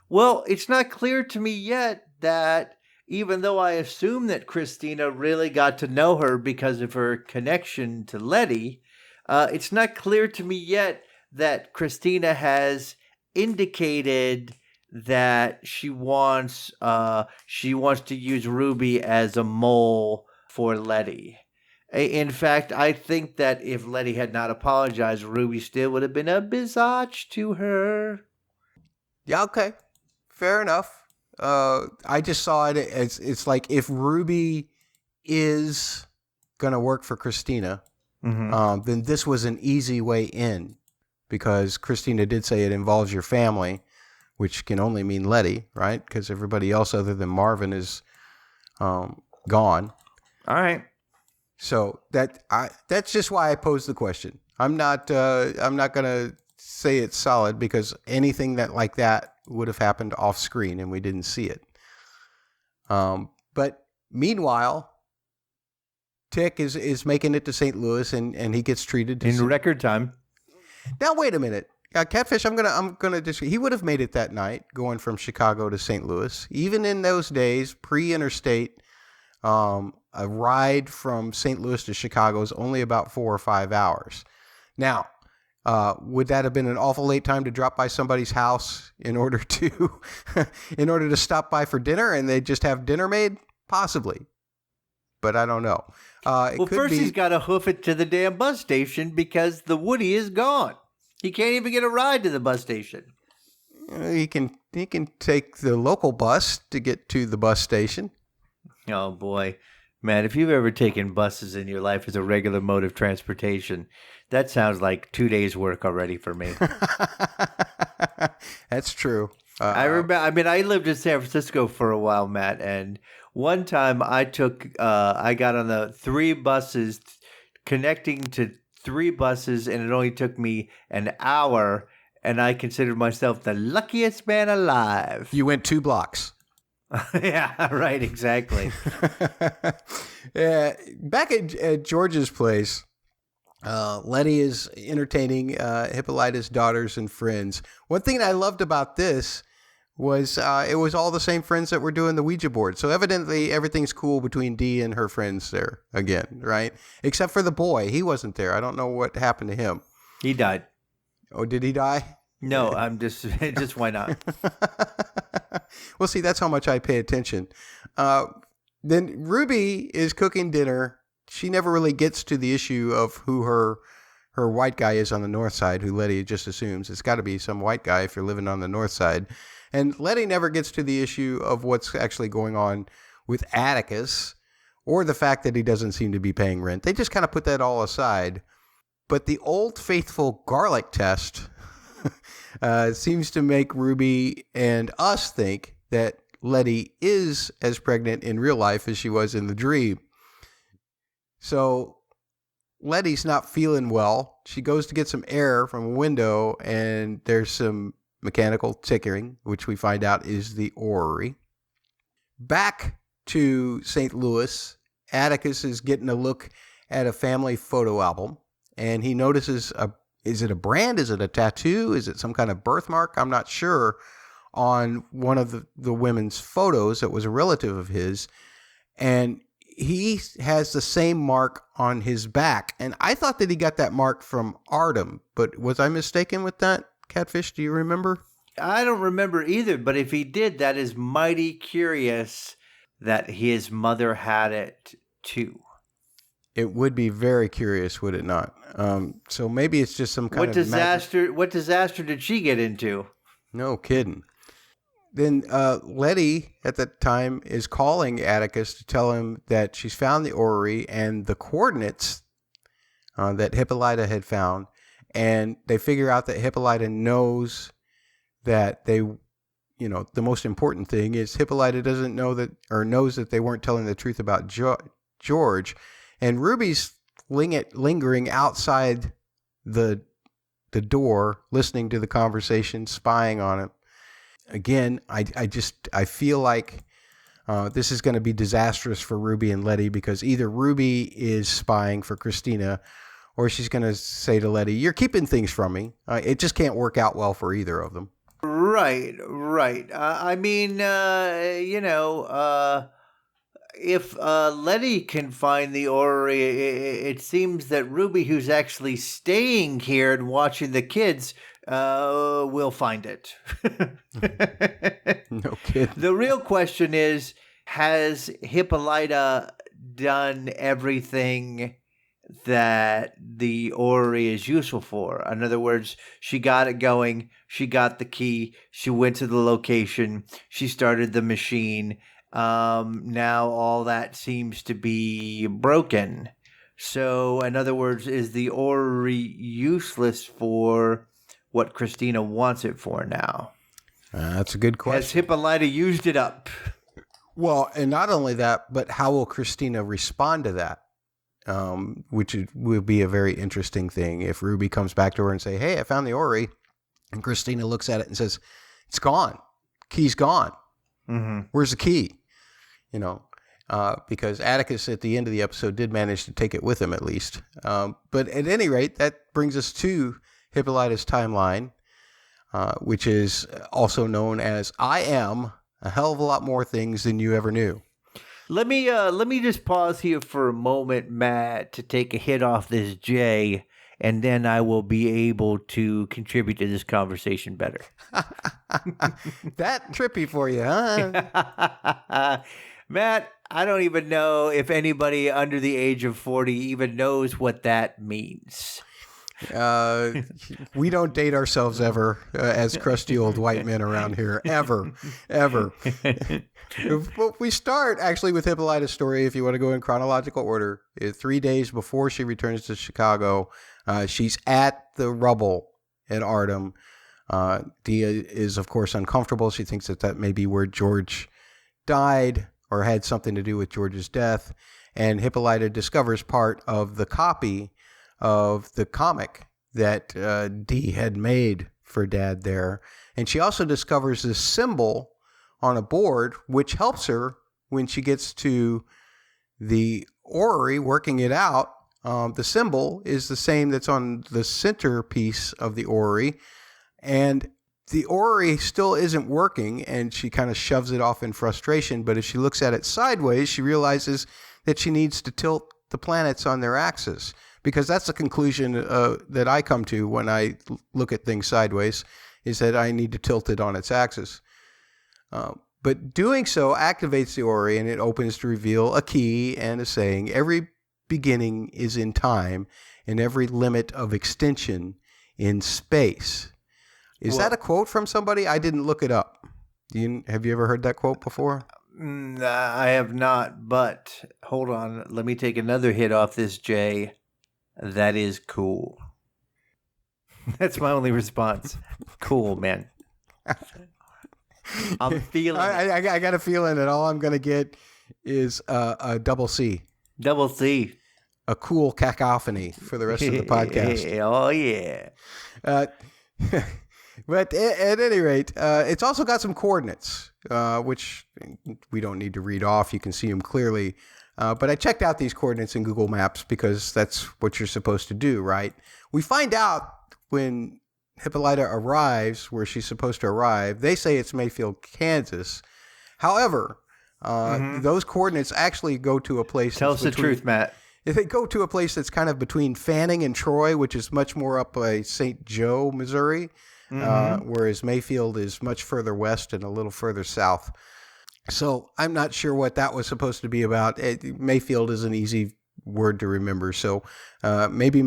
Well, it's not clear to me yet that even though I assume that Christina really got to know her because of her connection to Letty, it's not clear to me yet that Christina has indicated that she wants to use Ruby as a mole for Letty. In fact, I think that if Letty had not apologized, Ruby still would have been a biatch to her. Yeah, okay. Fair enough. I just saw it as it's like if Ruby is going to work for Christina, then this was an easy way in, because Christina did say it involves your family, which can only mean Letty, right? Because everybody else other than Marvin is gone. All right. So that's just why I posed the question. I'm not gonna say it's solid, because anything like that would have happened off screen and we didn't see it. But meanwhile, Tick is making it to St. Louis, and he gets treated in record time. Now wait a minute, Catfish. I'm gonna disagree. He would have made it that night, going from Chicago to St. Louis. Even in those days, pre-interstate, a ride from St. Louis to Chicago is only about 4 or 5 hours. Now, would that have been an awful late time to drop by somebody's house in order to stop by for dinner, and they just have dinner made? Possibly, but I don't know. Well, first he's got to hoof it to the damn bus station because the Woody is gone. He can't even get a ride to the bus station. He can take the local bus to get to the bus station. Oh boy, man! If you've ever taken buses in your life as a regular mode of transportation, that sounds like 2 days' work already for me. That's true. I remember. I mean, I lived in San Francisco for a while, Matt, and one time I got on the 3 buses, connecting to 3 buses, and it only took me an hour, and I considered myself the luckiest man alive. You went 2 blocks. Yeah, right, exactly. Yeah, back at George's place, Letty is entertaining Hippolyta's daughters and friends. One thing I loved about this was it was all the same friends that were doing the Ouija board. So evidently everything's cool between Dee and her friends there again, right? Except for the boy. He wasn't there. I don't know what happened to him. He died. Oh, did he die? No, I'm just why not? Well, see, that's how much I pay attention. Then Ruby is cooking dinner. She never really gets to the issue of who her white guy is on the north side, who Letty just assumes. It's got to be some white guy if you're living on the north side. And Letty never gets to the issue of what's actually going on with Atticus, or the fact that he doesn't seem to be paying rent. They just kind of put that all aside. But the old faithful garlic test seems to make Ruby and us think that Letty is as pregnant in real life as she was in the dream. So Letty's not feeling well. She goes to get some air from a window, and there's some mechanical tickering, which we find out is the orrery. Back to St. Louis, Atticus is getting a look at a family photo album, and he notices is it a brand? Is it a tattoo? Is it some kind of birthmark? I'm not sure. On one of the women's photos that was a relative of his, and he has the same mark on his back. And I thought that he got that mark from Artem, but was I mistaken with that? Catfish, do you remember? I don't remember either, but if he did, that is mighty curious that his mother had it too. It would be very curious, would it not? So maybe it's just some kind of disaster. What disaster did she get into? No kidding. Then Letty, at that time, is calling Atticus to tell him that she's found the orrery and the coordinates that Hippolyta had found. And they figure out that Hippolyta knows that the most important thing is Hippolyta doesn't know that, or knows that they weren't telling the truth about George. And Ruby's lingering outside the door, listening to the conversation, spying on him. Again, I feel like this is going to be disastrous for Ruby and Letty, because either Ruby is spying for Christina, or she's going to say to Letty, "You're keeping things from me." It just can't work out well for either of them. Right. If Letty can find the orrery, it seems that Ruby, who's actually staying here and watching the kids, will find it. No kidding. The real question is, has Hippolyta done everything that the orrery is useful for? In other words, she got it going, she got the key, she went to the location, she started the machine. Now all that seems to be broken. So, in other words, is the orrery useless for what Christina wants it for now? That's a good question. Has Hippolyta used it up? Well, and not only that, but how will Christina respond to that? Which will be a very interesting thing if Ruby comes back to her and say, "Hey, I found the orrery," and Christina looks at it and says, "It's gone. Key's gone. Mm-hmm. Where's the key?" Because Atticus at the end of the episode did manage to take it with him at least. But at any rate, that brings us to Hippolyta's timeline, which is also known as I Am a Hell of a Lot More Things Than You Ever Knew. Let me just pause here for a moment, Matt, to take a hit off this J, and then I will be able to contribute to this conversation better. That trippy for you, huh? Matt, I don't even know if anybody under the age of 40 even knows what that means. We don't date ourselves ever as crusty old white men around here, ever. But we start actually with Hippolyta's story, if you want to go in chronological order. 3 days before she returns to Chicago, she's at the rubble at Artem. Dia is, of course, uncomfortable. She thinks that may be where George died or had something to do with George's death. And Hippolyta discovers part of the copy of the comic that Dee had made for Dad there. And she also discovers this symbol on a board, which helps her when she gets to the orrery working it out. The symbol is the same that's on the centerpiece of the orrery. And the orrery still isn't working, and she kind of shoves it off in frustration. But if she looks at it sideways, she realizes that she needs to tilt the planets on their axis. Because that's the conclusion that I come to when I look at things sideways, is that I need to tilt it on its axis. But doing so activates the orrery, and it opens to reveal a key and a saying, "Every beginning is in time, and every limit of extension in space." Is that a quote from somebody? I didn't look it up. Have you ever heard that quote before? I have not, but hold on. Let me take another hit off this J. That is cool. That's my only response. Cool, man. I'm feeling it. I got a feeling that all I'm going to get is a double C. Double C. A cool cacophony for the rest of the podcast. Oh, yeah. But at any rate, it's also got some coordinates, which we don't need to read off. You can see them clearly. But I checked out these coordinates in Google Maps because that's what you're supposed to do, right? We find out when Hippolyta arrives where she's supposed to arrive. They say it's Mayfield, Kansas. However, those coordinates actually go to a place. Tell us the truth, Matt. They go to a place that's kind of between Fanning and Troy, which is much more up by St. Joe, Missouri, whereas Mayfield is much further west and a little further south. So I'm not sure what that was supposed to be about. Mayfield is an easy word to remember. So maybe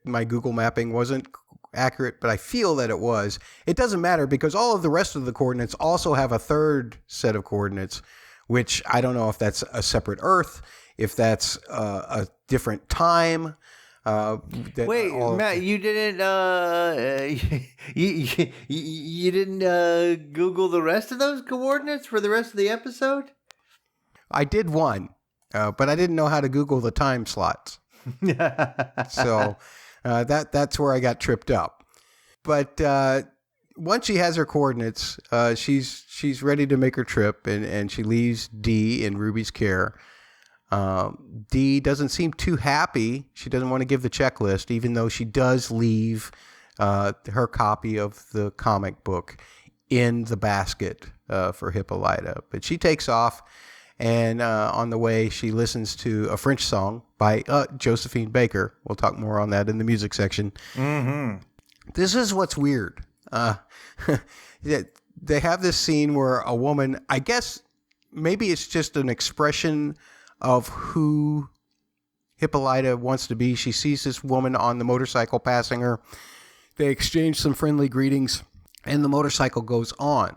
my Google mapping wasn't accurate, but I feel that it was. It doesn't matter because all of the rest of the coordinates also have a third set of coordinates, which I don't know if that's a separate Earth, if that's a different time. Wait, Matt, you didn't you didn't Google the rest of those coordinates for the rest of the episode? I did one, but I didn't know how to Google the time slots. So that's where I got tripped up. But once she has her coordinates, she's ready to make her trip, and she leaves Dee in Ruby's care. Dee doesn't seem too happy. She doesn't want to give the checklist, even though she does leave her copy of the comic book in the basket for Hippolyta. But she takes off, and on the way, she listens to a French song by Josephine Baker. We'll talk more on that in the music section. Mm-hmm. This is what's weird. They have this scene where a woman, I guess maybe it's just an expression of who Hippolyta wants to be. She sees this woman on the motorcycle passing her. They exchange some friendly greetings, and the motorcycle goes on.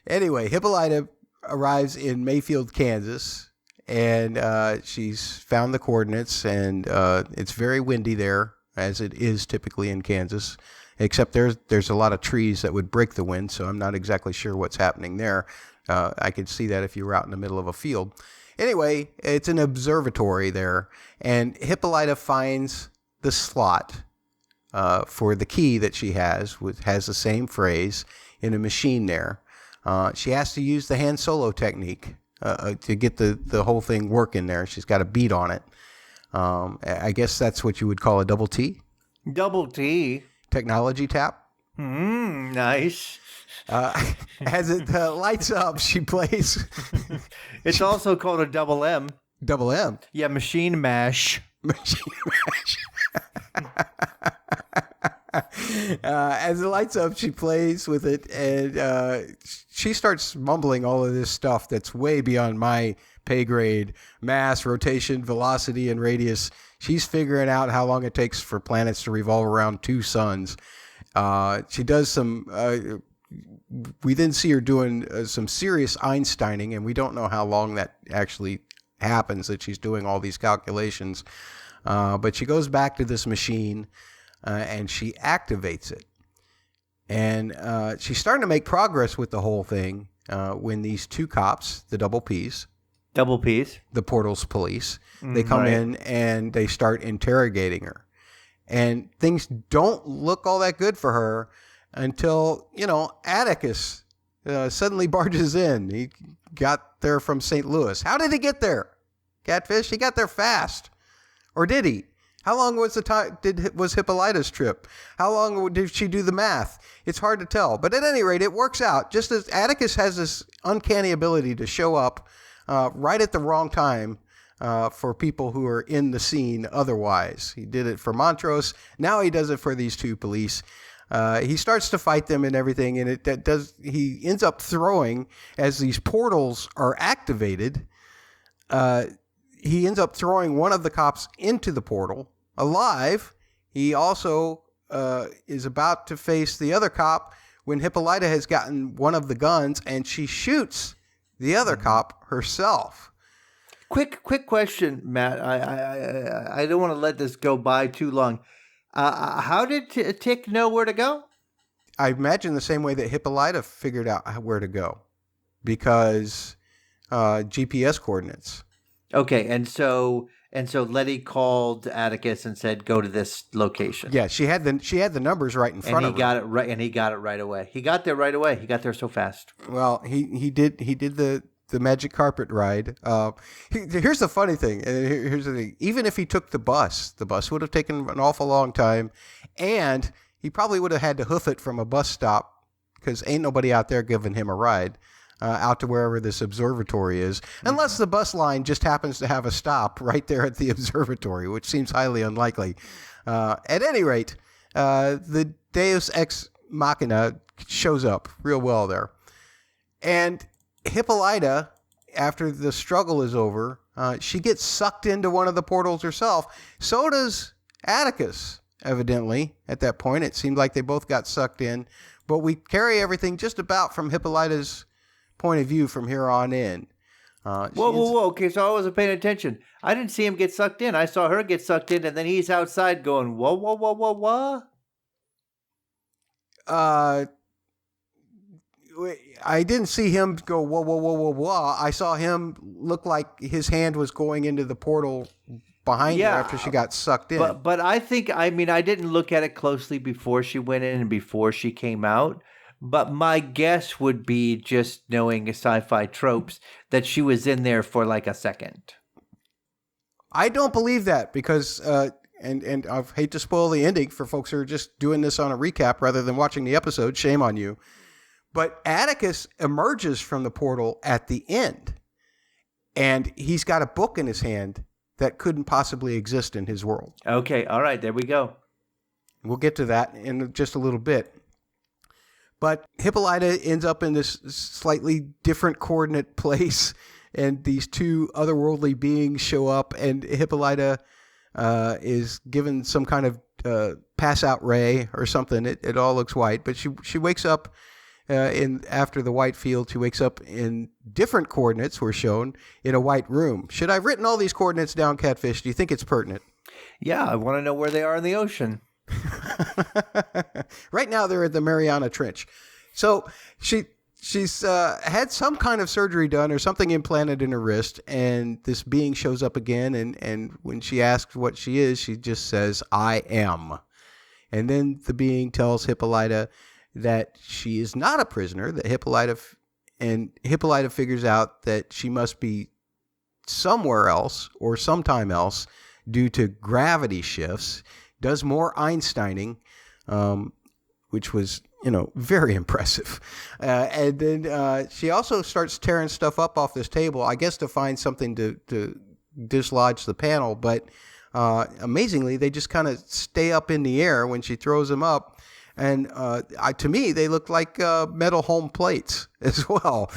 Anyway, Hippolyta arrives in Mayfield, Kansas, and she's found the coordinates, and it's very windy there, as it is typically in Kansas, except there's a lot of trees that would break the wind, so I'm not exactly sure what's happening there. I could see that if you were out in the middle of a field. Anyway, it's an observatory there, and Hippolyta finds the slot for the key that she has, which has the same phrase, in a machine there. She has to use the hand solo technique to get the whole thing working there. She's got a beat on it. I guess that's what you would call a double T. Double T. Technology tap. Nice. As it lights up, she plays. It's also called a double M. Double M. Yeah, machine mash. Machine mash. As it lights up, she plays with it, and she starts mumbling all of this stuff that's way beyond my pay grade. Mass, rotation, velocity, and radius. She's figuring out how long it takes for planets to revolve around two suns. She does some... we then see her doing some serious Einsteining, and we don't know how long that actually happens, that she's doing all these calculations. But she goes back to this machine, and she activates it. And she's starting to make progress with the whole thing when these two cops, the double Ps, the Portals police, they come in and they start interrogating her. And things don't look all that good for her until, Atticus suddenly barges in. He got there from St. Louis. How did he get there? Catfish? He got there fast. Or did he? How long was the time? Was Hippolyta's trip? How long did she do the math? It's hard to tell. But at any rate, it works out. Just as Atticus has this uncanny ability to show up right at the wrong time for people who are in the scene otherwise. He did it for Montrose. Now he does it for these two police. He starts to fight them and everything, and he ends up throwing, as these portals are activated, he ends up throwing one of the cops into the portal alive. He also is about to face the other cop when Hippolyta has gotten one of the guns, and she shoots the other cop herself. Quick question, Matt. I don't want to let this go by too long. How did Tick know where to go? I imagine the same way that Hippolyta figured out where to go, because GPS coordinates. Okay, and so Letty called Atticus and said, "Go to this location." Yeah, she had the numbers right in front of her. And he got it right away. He got there right away. He got there so fast. Well, he did the magic carpet ride. Here's the funny thing. Here's the thing. Even if he took the bus would have taken an awful long time, and he probably would have had to hoof it from a bus stop, because ain't nobody out there giving him a ride out to wherever this observatory is, unless the bus line just happens to have a stop right there at the observatory, which seems highly unlikely. At any rate, the Deus Ex Machina shows up real well there. And Hippolyta, after the struggle is over, she gets sucked into one of the portals herself. So does Atticus, evidently, at that point. It seemed like they both got sucked in. But we carry everything just about from Hippolyta's point of view from here on in. Whoa. Okay, so I wasn't paying attention. I didn't see him get sucked in. I saw her get sucked in, and then he's outside going, whoa. I didn't see him go, whoa. I saw him look like his hand was going into the portal behind her after she got sucked in. But I didn't look at it closely before she went in and before she came out. But my guess would be, just knowing sci-fi tropes, that she was in there for like a second. I don't believe that, because, and I hate to spoil the ending for folks who are just doing this on a recap rather than watching the episode. Shame on you. But Atticus emerges from the portal at the end, and he's got a book in his hand that couldn't possibly exist in his world. Okay, all right, there we go. We'll get to that in just a little bit. But Hippolyta ends up in this slightly different coordinate place, and these two otherworldly beings show up, and Hippolyta is given some kind of pass-out ray or something. It all looks white, but she wakes up after the white field, she wakes up in different coordinates were shown in a white room. Should I have written all these coordinates down, Catfish? Do you think it's pertinent? Yeah, I want to know where they are in the ocean. Right now, they're at the Mariana Trench. So she's had some kind of surgery done or something implanted in her wrist, and this being shows up again. And when she asks what she is, she just says, "I am." And then the being tells Hippolyta that she is not a prisoner, that Hippolyta figures out that she must be somewhere else or sometime else due to gravity shifts, does more Einsteining, which was, very impressive. And then she also starts tearing stuff up off this table, I guess to find something to dislodge the panel. But amazingly, they just kind of stay up in the air when she throws them up. And to me, they look like metal home plates as well.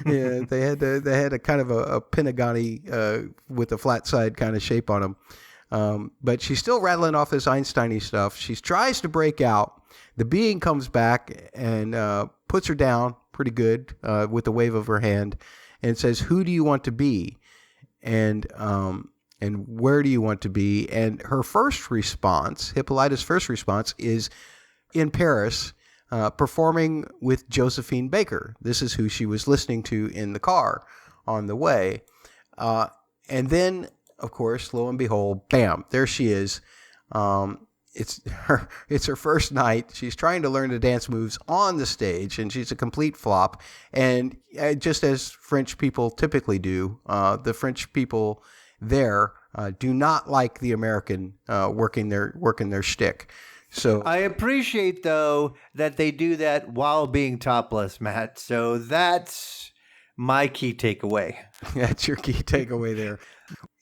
Yeah, they had a kind of a pentagon-y with a flat side kind of shape on them. But she's still rattling off this Einstein-y stuff. She tries to break out. The being comes back and puts her down pretty good with a wave of her hand and says, "Who do you want to be? And where do you want to be?" And her first response, Hippolyta's first response, is in Paris, performing with Josephine Baker. This is who she was listening to in the car on the way. And then, of course, lo and behold, bam, there she is. It's her first night. She's trying to learn the dance moves on the stage, and she's a complete flop. And just as French people typically do, the French people there do not like the American working their shtick. So I appreciate, though, that they do that while being topless, Matt. So that's my key takeaway. That's your key takeaway there.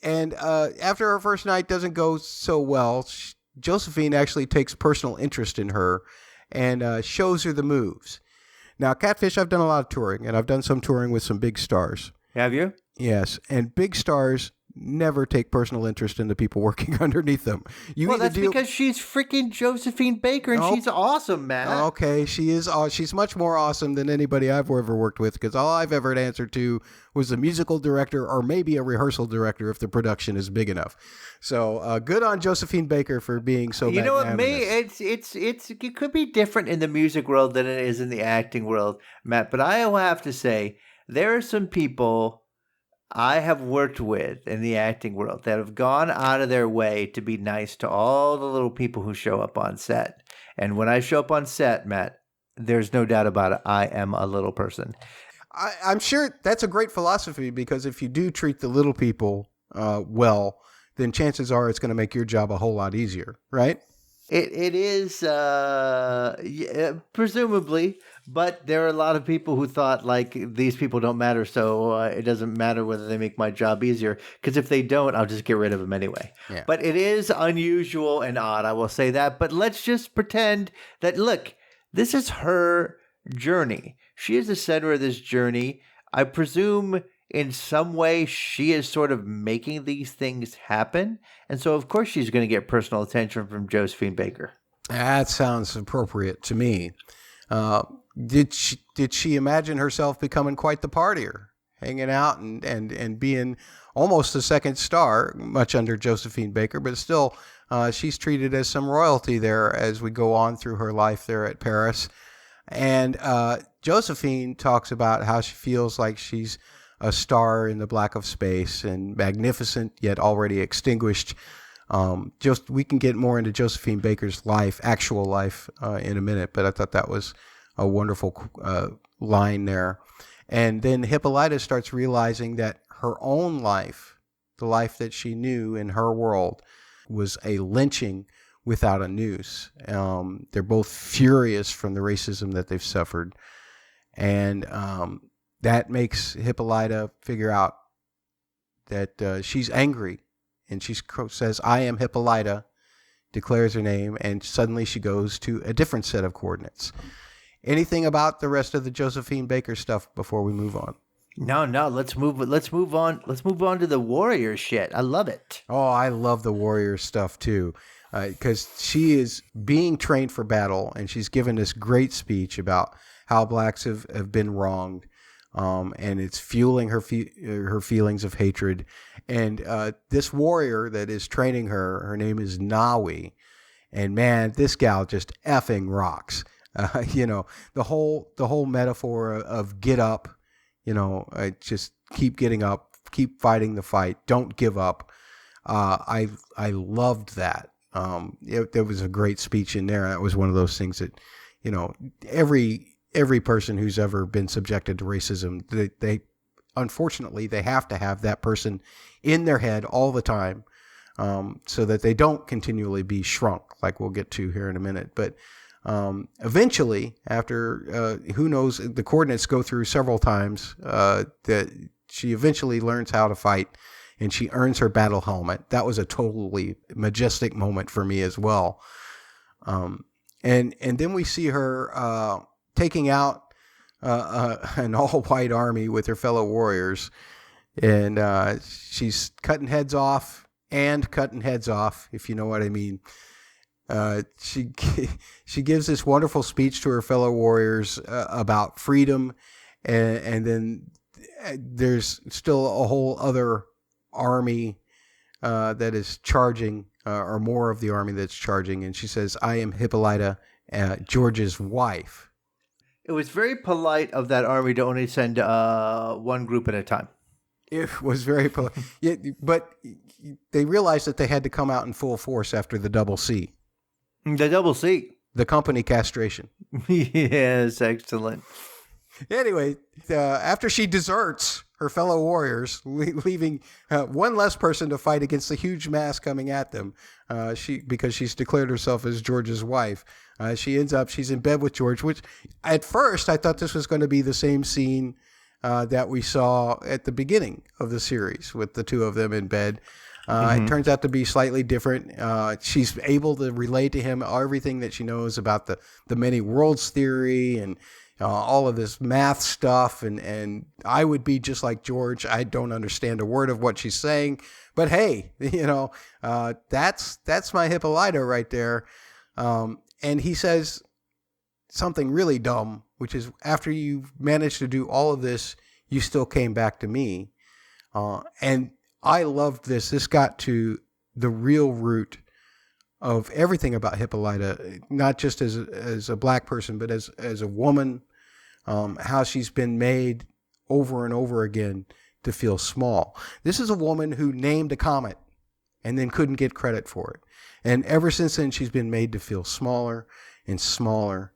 And after her first night doesn't go so well, Josephine actually takes personal interest in her and shows her the moves. Now, Catfish, I've done a lot of touring, and I've done some touring with some big stars. Have you? Yes, and big stars never take personal interest in the people working underneath them. That's because she's freaking Josephine Baker, and she's awesome, man. Okay, she is. She's much more awesome than anybody I've ever worked with, because all I've ever answered to was a musical director or maybe a rehearsal director if the production is big enough. So good on Josephine Baker for being so. You know what? It could be different in the music world than it is in the acting world, Matt. But I will have to say there are some people I have worked with in the acting world that have gone out of their way to be nice to all the little people who show up on set. And when I show up on set, Matt, there's no doubt about it, I am a little person. I'm sure that's a great philosophy, because if you do treat the little people well, then chances are it's going to make your job a whole lot easier, right? It is, presumably, but there are a lot of people who thought, like, these people don't matter, so it doesn't matter whether they make my job easier, because if they don't, I'll just get rid of them anyway. Yeah. But it is unusual and odd, I will say that. But let's just pretend that, look, this is her journey. She is the center of this journey. I presume in some way she is sort of making these things happen. And so, of course, she's going to get personal attention from Josephine Baker. That sounds appropriate to me. Did she imagine herself becoming quite the partier, hanging out and being almost a second star, much under Josephine Baker, but still she's treated as some royalty there as we go on through her life there at Paris. And Josephine talks about how she feels like she's a star in the black of space and magnificent yet already extinguished. We can get more into Josephine Baker's life, actual life, in a minute, but I thought that was a wonderful line there. And then Hippolyta starts realizing that her own life, the life that she knew in her world, was a lynching without a noose. They're both furious from the racism that they've suffered. And that makes Hippolyta figure out that she's angry. And she says, "I am Hippolyta," declares her name, and suddenly she goes to a different set of coordinates. Anything about the rest of the Josephine Baker stuff before we move on? No. Let's move on. Let's move on to the warrior shit. I love it. Oh, I love the warrior stuff too. because she is being trained for battle, and she's given this great speech about how blacks have been wronged, and it's fueling her feelings of hatred. And this warrior that is training her name is Nawi, and man, this gal just effing rocks. The whole metaphor of get up, just keep getting up, keep fighting the fight, don't give up. I loved that. There was a great speech in there. That was one of those things that, every person who's ever been subjected to racism, they unfortunately they have to have that person in their head all the time, so that they don't continually be shrunk, like we'll get to here in a minute. But eventually, after who knows, the coordinates go through several times, that she eventually learns how to fight, and she earns her battle helmet. That was a totally majestic moment for me as well. And then we see her taking out an all-white army with her fellow warriors, and she's cutting heads off, if you know what I mean. She gives this wonderful speech to her fellow warriors about freedom, and then there's still a whole other army that is charging, or more of the army that's charging, and she says, "I am Hippolyta, George's wife." It was very polite of that army to only send one group at a time. It was very polite. Yeah, but they realized that they had to come out in full force after the double C. The double C. The company castration. Yes, excellent. Anyway, after she deserts her fellow warriors, leaving one less person to fight against the huge mass coming at them, because she's declared herself as George's wife, she's in bed with George, which at first I thought this was going to be the same scene that we saw at the beginning of the series with the two of them in bed. It turns out to be slightly different. She's able to relay to him everything that she knows about the many worlds theory and all of this math stuff. And I would be just like George. I don't understand a word of what she's saying, but hey, that's my Hippolyta right there. And he says something really dumb, which is, after you've managed to do all of this, you still came back to me. And I loved this. This got to the real root of everything about Hippolyta, not just as a black person, but as a woman, how she's been made over and over again to feel small. This is a woman who named a comet and then couldn't get credit for it. And ever since then, she's been made to feel smaller and smaller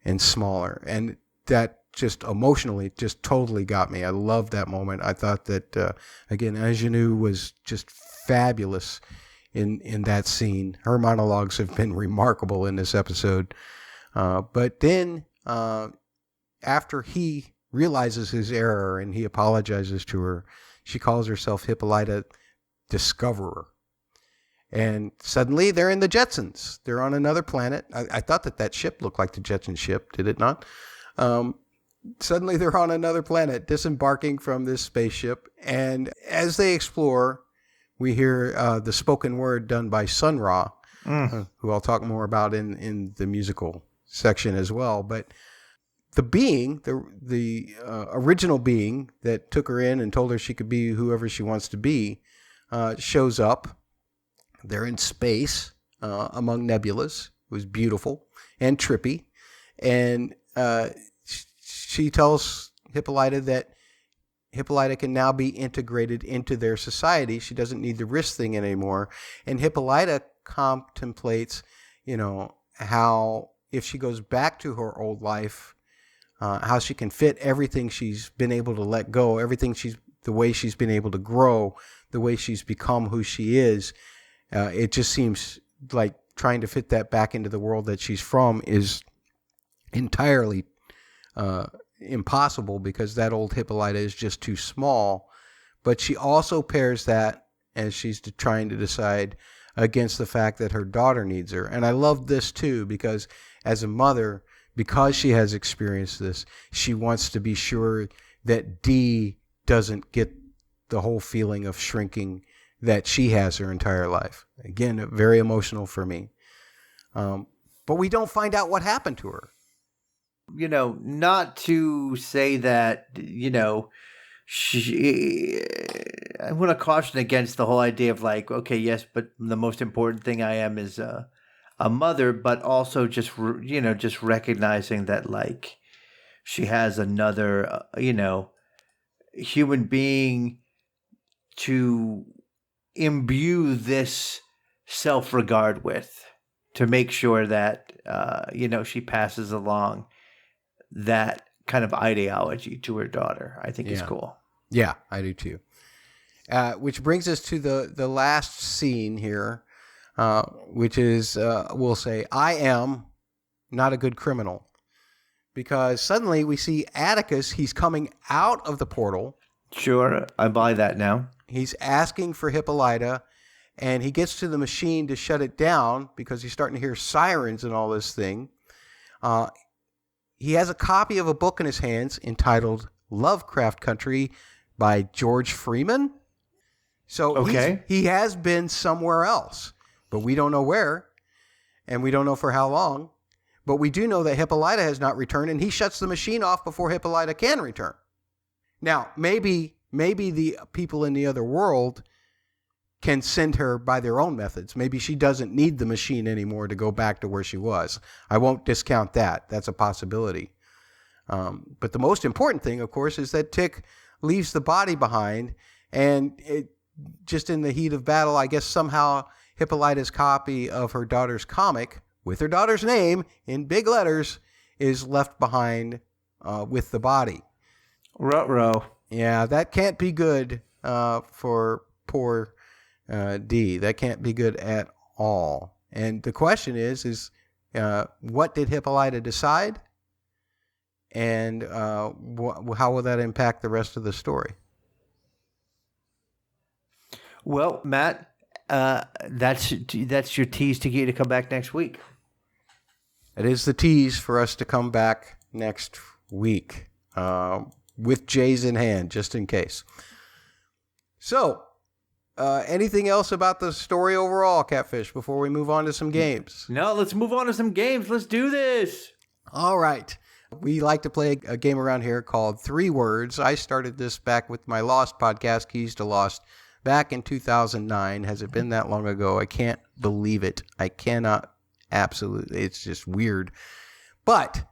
and smaller. And that just emotionally just totally got me. I loved that moment. I thought that, again, Ingenue was just fabulous in that scene. Her monologues have been remarkable in this episode. But then after he realizes his error and he apologizes to her, she calls herself Hippolyta Discoverer. And suddenly they're in the Jetsons. They're on another planet. I thought that ship looked like the Jetson ship. Did it not? Suddenly they're on another planet, disembarking from this spaceship. And as they explore, we hear the spoken word done by Sun Ra, who I'll talk more about in the musical section as well. But the being, the original being that took her in and told her she could be whoever she wants to be, shows up. They're in space among nebulas. It was beautiful and trippy. And she tells Hippolyta that Hippolyta can now be integrated into their society. She doesn't need the wrist thing anymore. And Hippolyta contemplates, how if she goes back to her old life, how she can fit everything she's been able to let go, the way she's been able to grow, the way she's become who she is. It just seems like trying to fit that back into the world that she's from is entirely impossible, because that old Hippolyta is just too small. But she also pairs that, as she's trying to decide, against the fact that her daughter needs her. And I love this too, because as a mother, because she has experienced this, she wants to be sure that Dee doesn't get the whole feeling of shrinking that she has her entire life. Again, very emotional for me. But we don't find out what happened to her. Not to say that, I want to caution against the whole idea of like, okay, yes, but the most important thing I am is a mother, but also just recognizing that like she has another, human being to imbue this self-regard with, to make sure that, she passes along that kind of ideology to her daughter. I think is cool. Yeah, I do too. Which brings us to the last scene here, which is, we'll say, I am not a good criminal. Because suddenly we see Atticus, he's coming out of the portal. Sure, I buy that now. He's asking for Hippolyta, and he gets to the machine to shut it down because he's starting to hear sirens and all this thing. He has a copy of a book in his hands entitled Lovecraft Country by George Freeman. So he has been somewhere else, but we don't know where, and we don't know for how long. But we do know that Hippolyta has not returned, and he shuts the machine off before Hippolyta can return. Now, maybe the people in the other world can send her by their own methods. Maybe she doesn't need the machine anymore to go back to where she was. I won't discount that. That's a possibility. But the most important thing, of course, is that Tick leaves the body behind, and just in the heat of battle, I guess somehow Hippolyta's copy of her daughter's comic, with her daughter's name in big letters, is left behind with the body. Ruh-roh. Yeah, that can't be good for poor Dee. That can't be good at all. And the question is what did Hippolyta decide? And how will that impact the rest of the story? Well, Matt, that's your tease to get you to come back next week. It is the tease for us to come back next week with J's in hand, just in case. So, anything else about the story overall, Catfish, before we move on to some games? No, let's move on to some games. Let's do this. All right. We like to play a game around here called 3 Words. I started this back with my Lost podcast, Keys to Lost, back in 2009. Has it been that long ago? I can't believe it. I cannot. Absolutely. It's just weird. But,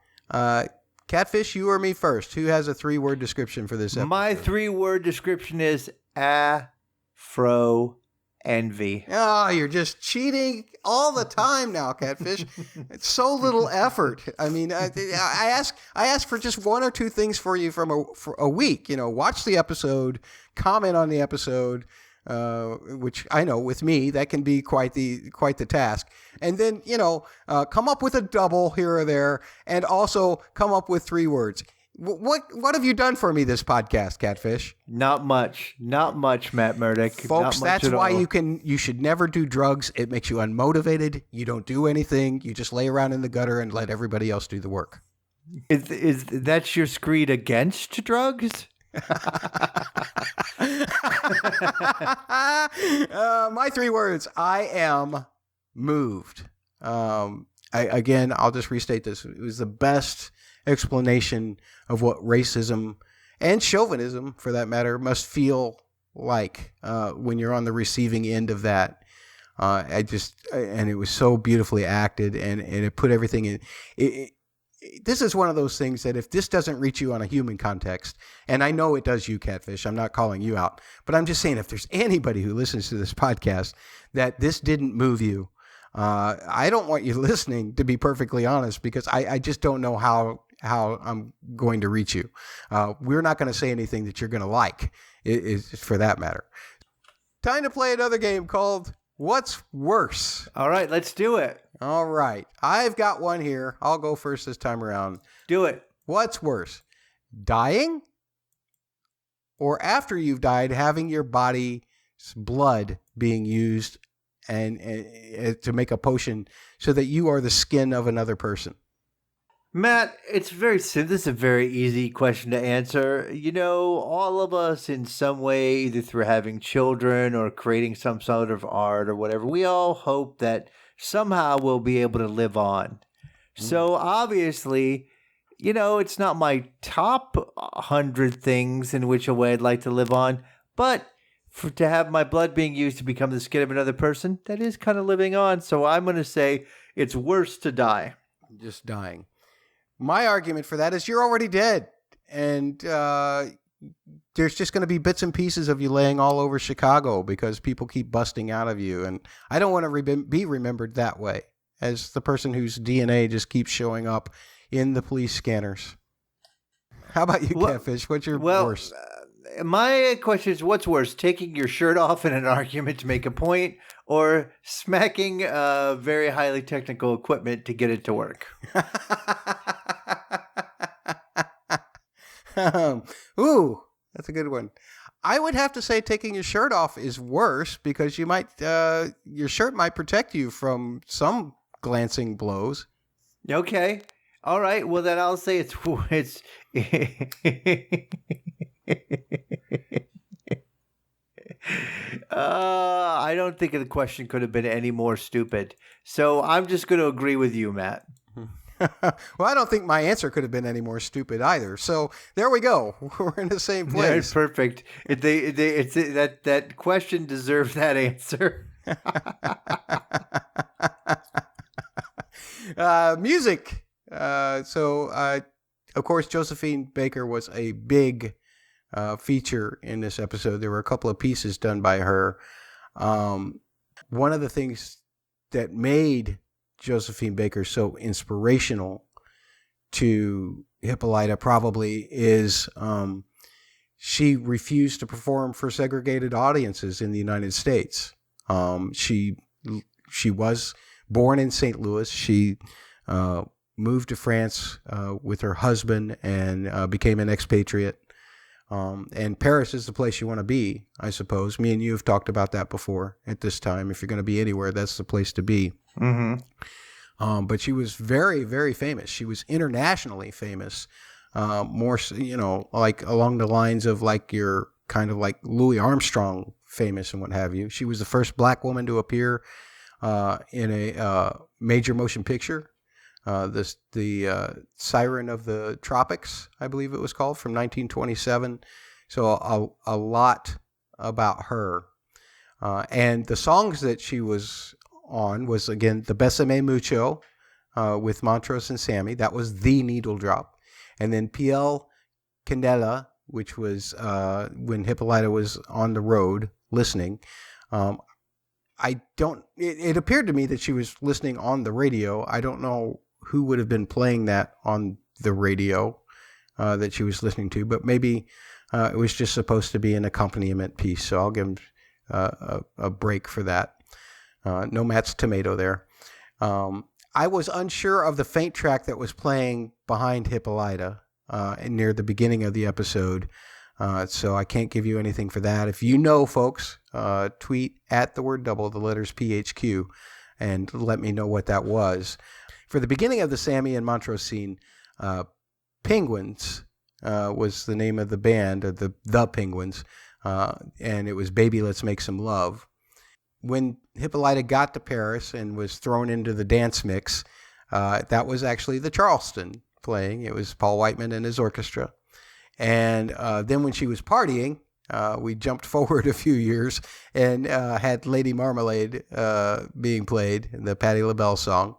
Catfish, you or me first? Who has a 3-word description for this episode? My 3-word description is Afro envy. Oh, you're just cheating all the time now, Catfish. It's so little effort. I mean, I ask for just 1 or 2 things for you for a week. Watch the episode, comment on the episode, which I know with me that can be quite the task. And then come up with a double here or there, and also come up with 3 words. What have you done for me this podcast, Catfish? Not much, Matt Murdock. Folks, that's why you should never do drugs. It makes you unmotivated. You don't do anything. You just lay around in the gutter and let everybody else do the work. Is that your screed against drugs? My 3 words. I am moved. I'll just restate this. It was the best explanation of what racism and chauvinism, for that matter, must feel like when you're on the receiving end of that. And it was so beautifully acted, and it put everything in. This is one of those things that if this doesn't reach you on a human context, and I know it does you, Catfish, I'm not calling you out, but I'm just saying if there's anybody who listens to this podcast that this didn't move you, I don't want you listening, to be perfectly honest, because I just don't know how I'm going to reach you. We're not going to say anything that you're going to like, is for that matter. Time to play another game called What's Worse? All right, let's do it. All right. I've got one here. I'll go first this time around. Do it. What's worse? Dying? Or after you've died, having your body's blood being used and to make a potion so that you are the skin of another person? Matt, it's very simple. This is a very easy question to answer. All of us in some way, either through having children or creating some sort of art or whatever, we all hope that somehow we'll be able to live on. So obviously, it's not my top 100 things in which a way I'd like to live on, but to have my blood being used to become the skin of another person, that is kind of living on. So I'm going to say it's worse to die. Just dying. My argument for that is you're already dead. And there's just going to be bits and pieces of you laying all over Chicago because people keep busting out of you. And I don't want to be remembered that way, as the person whose DNA just keeps showing up in the police scanners. How about you, Catfish? What's your worst? My question is, what's worse, taking your shirt off in an argument to make a point, or smacking very highly technical equipment to get it to work? Ooh, that's a good one. I would have to say taking your shirt off is worse because your shirt might protect you from some glancing blows. Okay. All right. Well, then I'll say it's I don't think the question could have been any more stupid. So I'm just going to agree with you, Matt. Well, I don't think my answer could have been any more stupid either. So there we go. We're in the same place. Yeah, it's perfect. That question deserved that answer. Music. Of course, Josephine Baker was a big feature in this episode. There were a couple of pieces done by her. One of the things that made Josephine Baker so inspirational to Hippolyta probably is she refused to perform for segregated audiences in the United States. She was born in St. Louis. She moved to France with her husband and became an expatriate. And Paris is the place you want to be, I suppose. Me and you have talked about that before at this time. If you're going to be anywhere, that's the place to be. Mm-hmm. But she was very, very famous. She was internationally famous. More, like along the lines of like your kind of like Louis Armstrong famous and what have you. She was the first black woman to appear in a major motion picture. The Siren of the Tropics, I believe it was called, from 1927. So a lot about her. And the songs that she was on was, again, the Besame Mucho with Montrose and Sammy. That was the needle drop. And then Piel Candela, which was when Hippolyta was on the road listening. It appeared to me that she was listening on the radio. I don't know who would have been playing that on the radio that she was listening to, but maybe it was just supposed to be an accompaniment piece. So I'll give him a break for that. No Matt's tomato there. I was unsure of the faint track that was playing behind Hippolyta near the beginning of the episode. So I can't give you anything for that. If you know, folks, tweet at the word double, the letters PHQ, and let me know what that was. For the beginning of the Sammy and Montrose scene, Penguins was the name of the band, or the Penguins, and it was Baby Let's Make Some Love. When Hippolyta got to Paris and was thrown into the dance mix, that was actually the Charleston playing. It was Paul Whiteman and his orchestra. And then when she was partying, we jumped forward a few years and had Lady Marmalade being played, the Patti LaBelle song.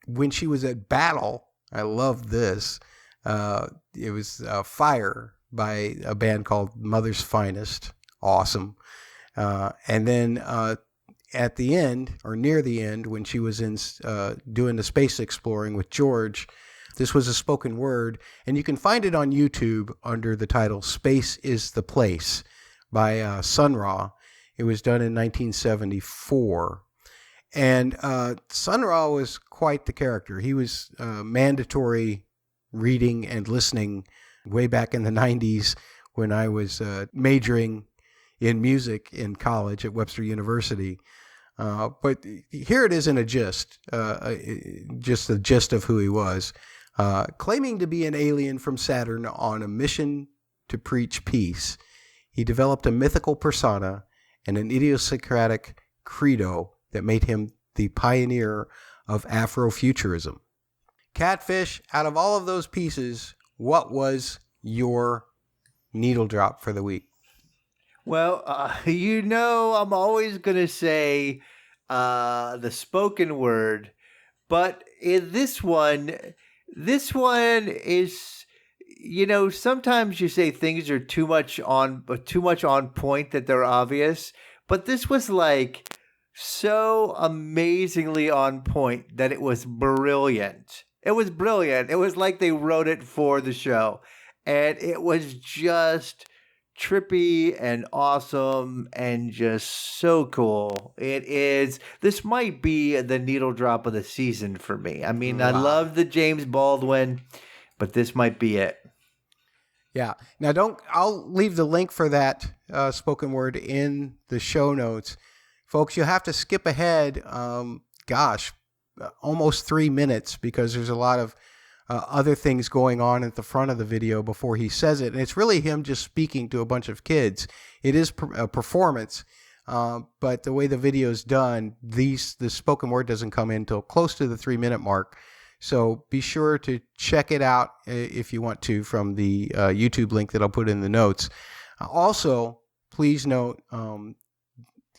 When she was at Battle, I loved this. It was Fire by a band called Mother's Finest. Awesome. And then at the end, or near the end, when she was in doing the space exploring with George, this was a spoken word, and you can find it on YouTube under the title Space is the Place by Sun Ra. It was done in 1974. And Sun Ra was quite the character. He was mandatory reading and listening way back in the 90s when I was majoring in music in college at Webster University. But here it is in a gist, just the gist of who he was. Claiming to be an alien from Saturn on a mission to preach peace, he developed a mythical persona and an idiosyncratic credo that made him the pioneer of Afrofuturism. Catfish, out of all of those pieces, what was your needle drop for the week? Well, I'm always going to say the spoken word, but in this one is, sometimes you say things are too much on point that they're obvious, but this was like so amazingly on point that it was brilliant. It was brilliant. It was like they wrote it for the show, and it was just trippy and awesome and just so cool. This might be the needle drop of the season for me. I mean, wow. I love the James Baldwin, but this might be it. Yeah. Now I'll leave the link for that spoken word in the show notes. Folks, you'll have to skip ahead, almost 3 minutes, because there's a lot of other things going on at the front of the video before he says it. And it's really him just speaking to a bunch of kids. It is a performance, but the way the video is done, the spoken word doesn't come in until close to the 3-minute mark. So be sure to check it out if you want to from the YouTube link that I'll put in the notes. Also, please note,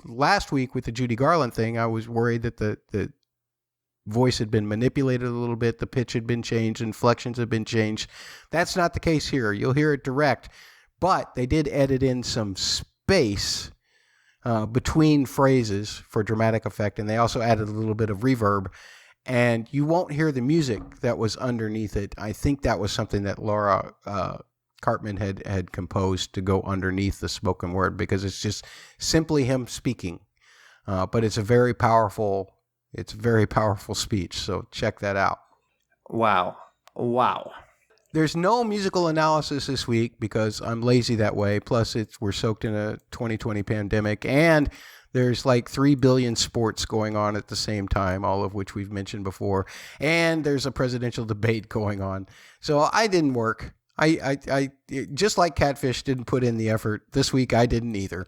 last week with the Judy Garland thing, I was worried that the voice had been manipulated a little bit, the pitch had been changed, inflections had been changed. That's not the case here. You'll hear it direct, but they did edit in some space between phrases for dramatic effect, and they also added a little bit of reverb, and you won't hear the music that was underneath it. I think that was something that Laura Cartman had composed to go underneath the spoken word, because it's just simply him speaking, but it's a very powerful speech, so check that out. Wow. There's no musical analysis this week because I'm lazy that way. Plus, we're soaked in a 2020 pandemic, and there's like 3 billion sports going on at the same time, all of which we've mentioned before, and there's a presidential debate going on. So I didn't work. I just like Catfish didn't put in the effort this week, I didn't either.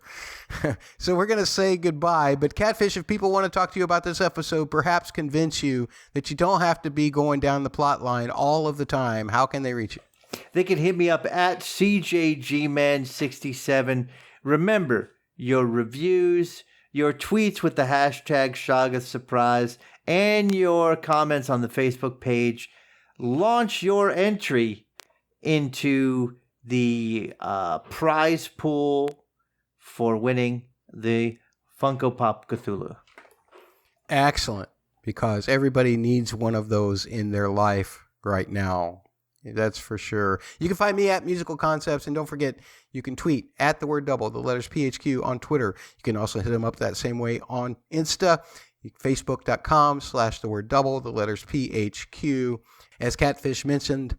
So we're going to say goodbye. But Catfish, if people want to talk to you about this episode, perhaps convince you that you don't have to be going down the plot line all of the time, how can they reach you? They can hit me up at CJGman67. Remember, your reviews, your tweets with the hashtag Shoggoth Surprise, and your comments on the Facebook page launch your entry into the prize pool for winning the Funko Pop Cthulhu. Excellent, because everybody needs one of those in their life right now. That's for sure. You can find me at Musical Concepts, and don't forget, you can tweet at the word double, the letters PHQ on Twitter. You can also hit them up that same way on Insta, Facebook.com/the word double, the letters PHQ. As Catfish mentioned,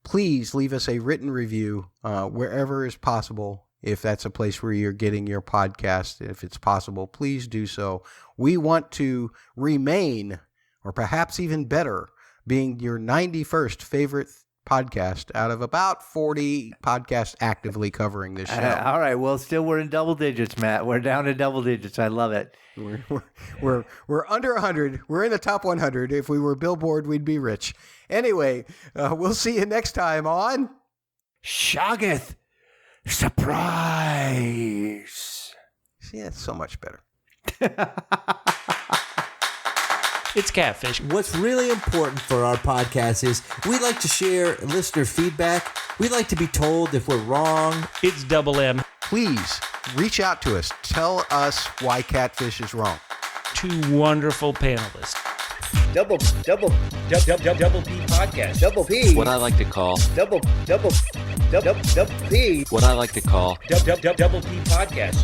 please leave us a written review wherever is possible. If that's a place where you're getting your podcast, if it's possible, please do so. We want to remain, or perhaps even better, being your 91st favorite podcast out of about 40 podcasts actively covering this show. All right. Well, still we're in double digits, Matt. We're down to double digits. I love it. We're under 100. We're in the top 100. If we were Billboard, we'd be rich. Anyway, we'll see you next time on Shoggoth Surprise. See, that's so much better. It's Catfish. What's really important for our podcast is we like to share listener feedback. We like to be told if we're wrong. It's Double M. Please reach out to us. Tell us why Catfish is wrong. 2 wonderful panelists. Double P podcast. Double P. What I like to call Double P. what I like to call Double P podcast.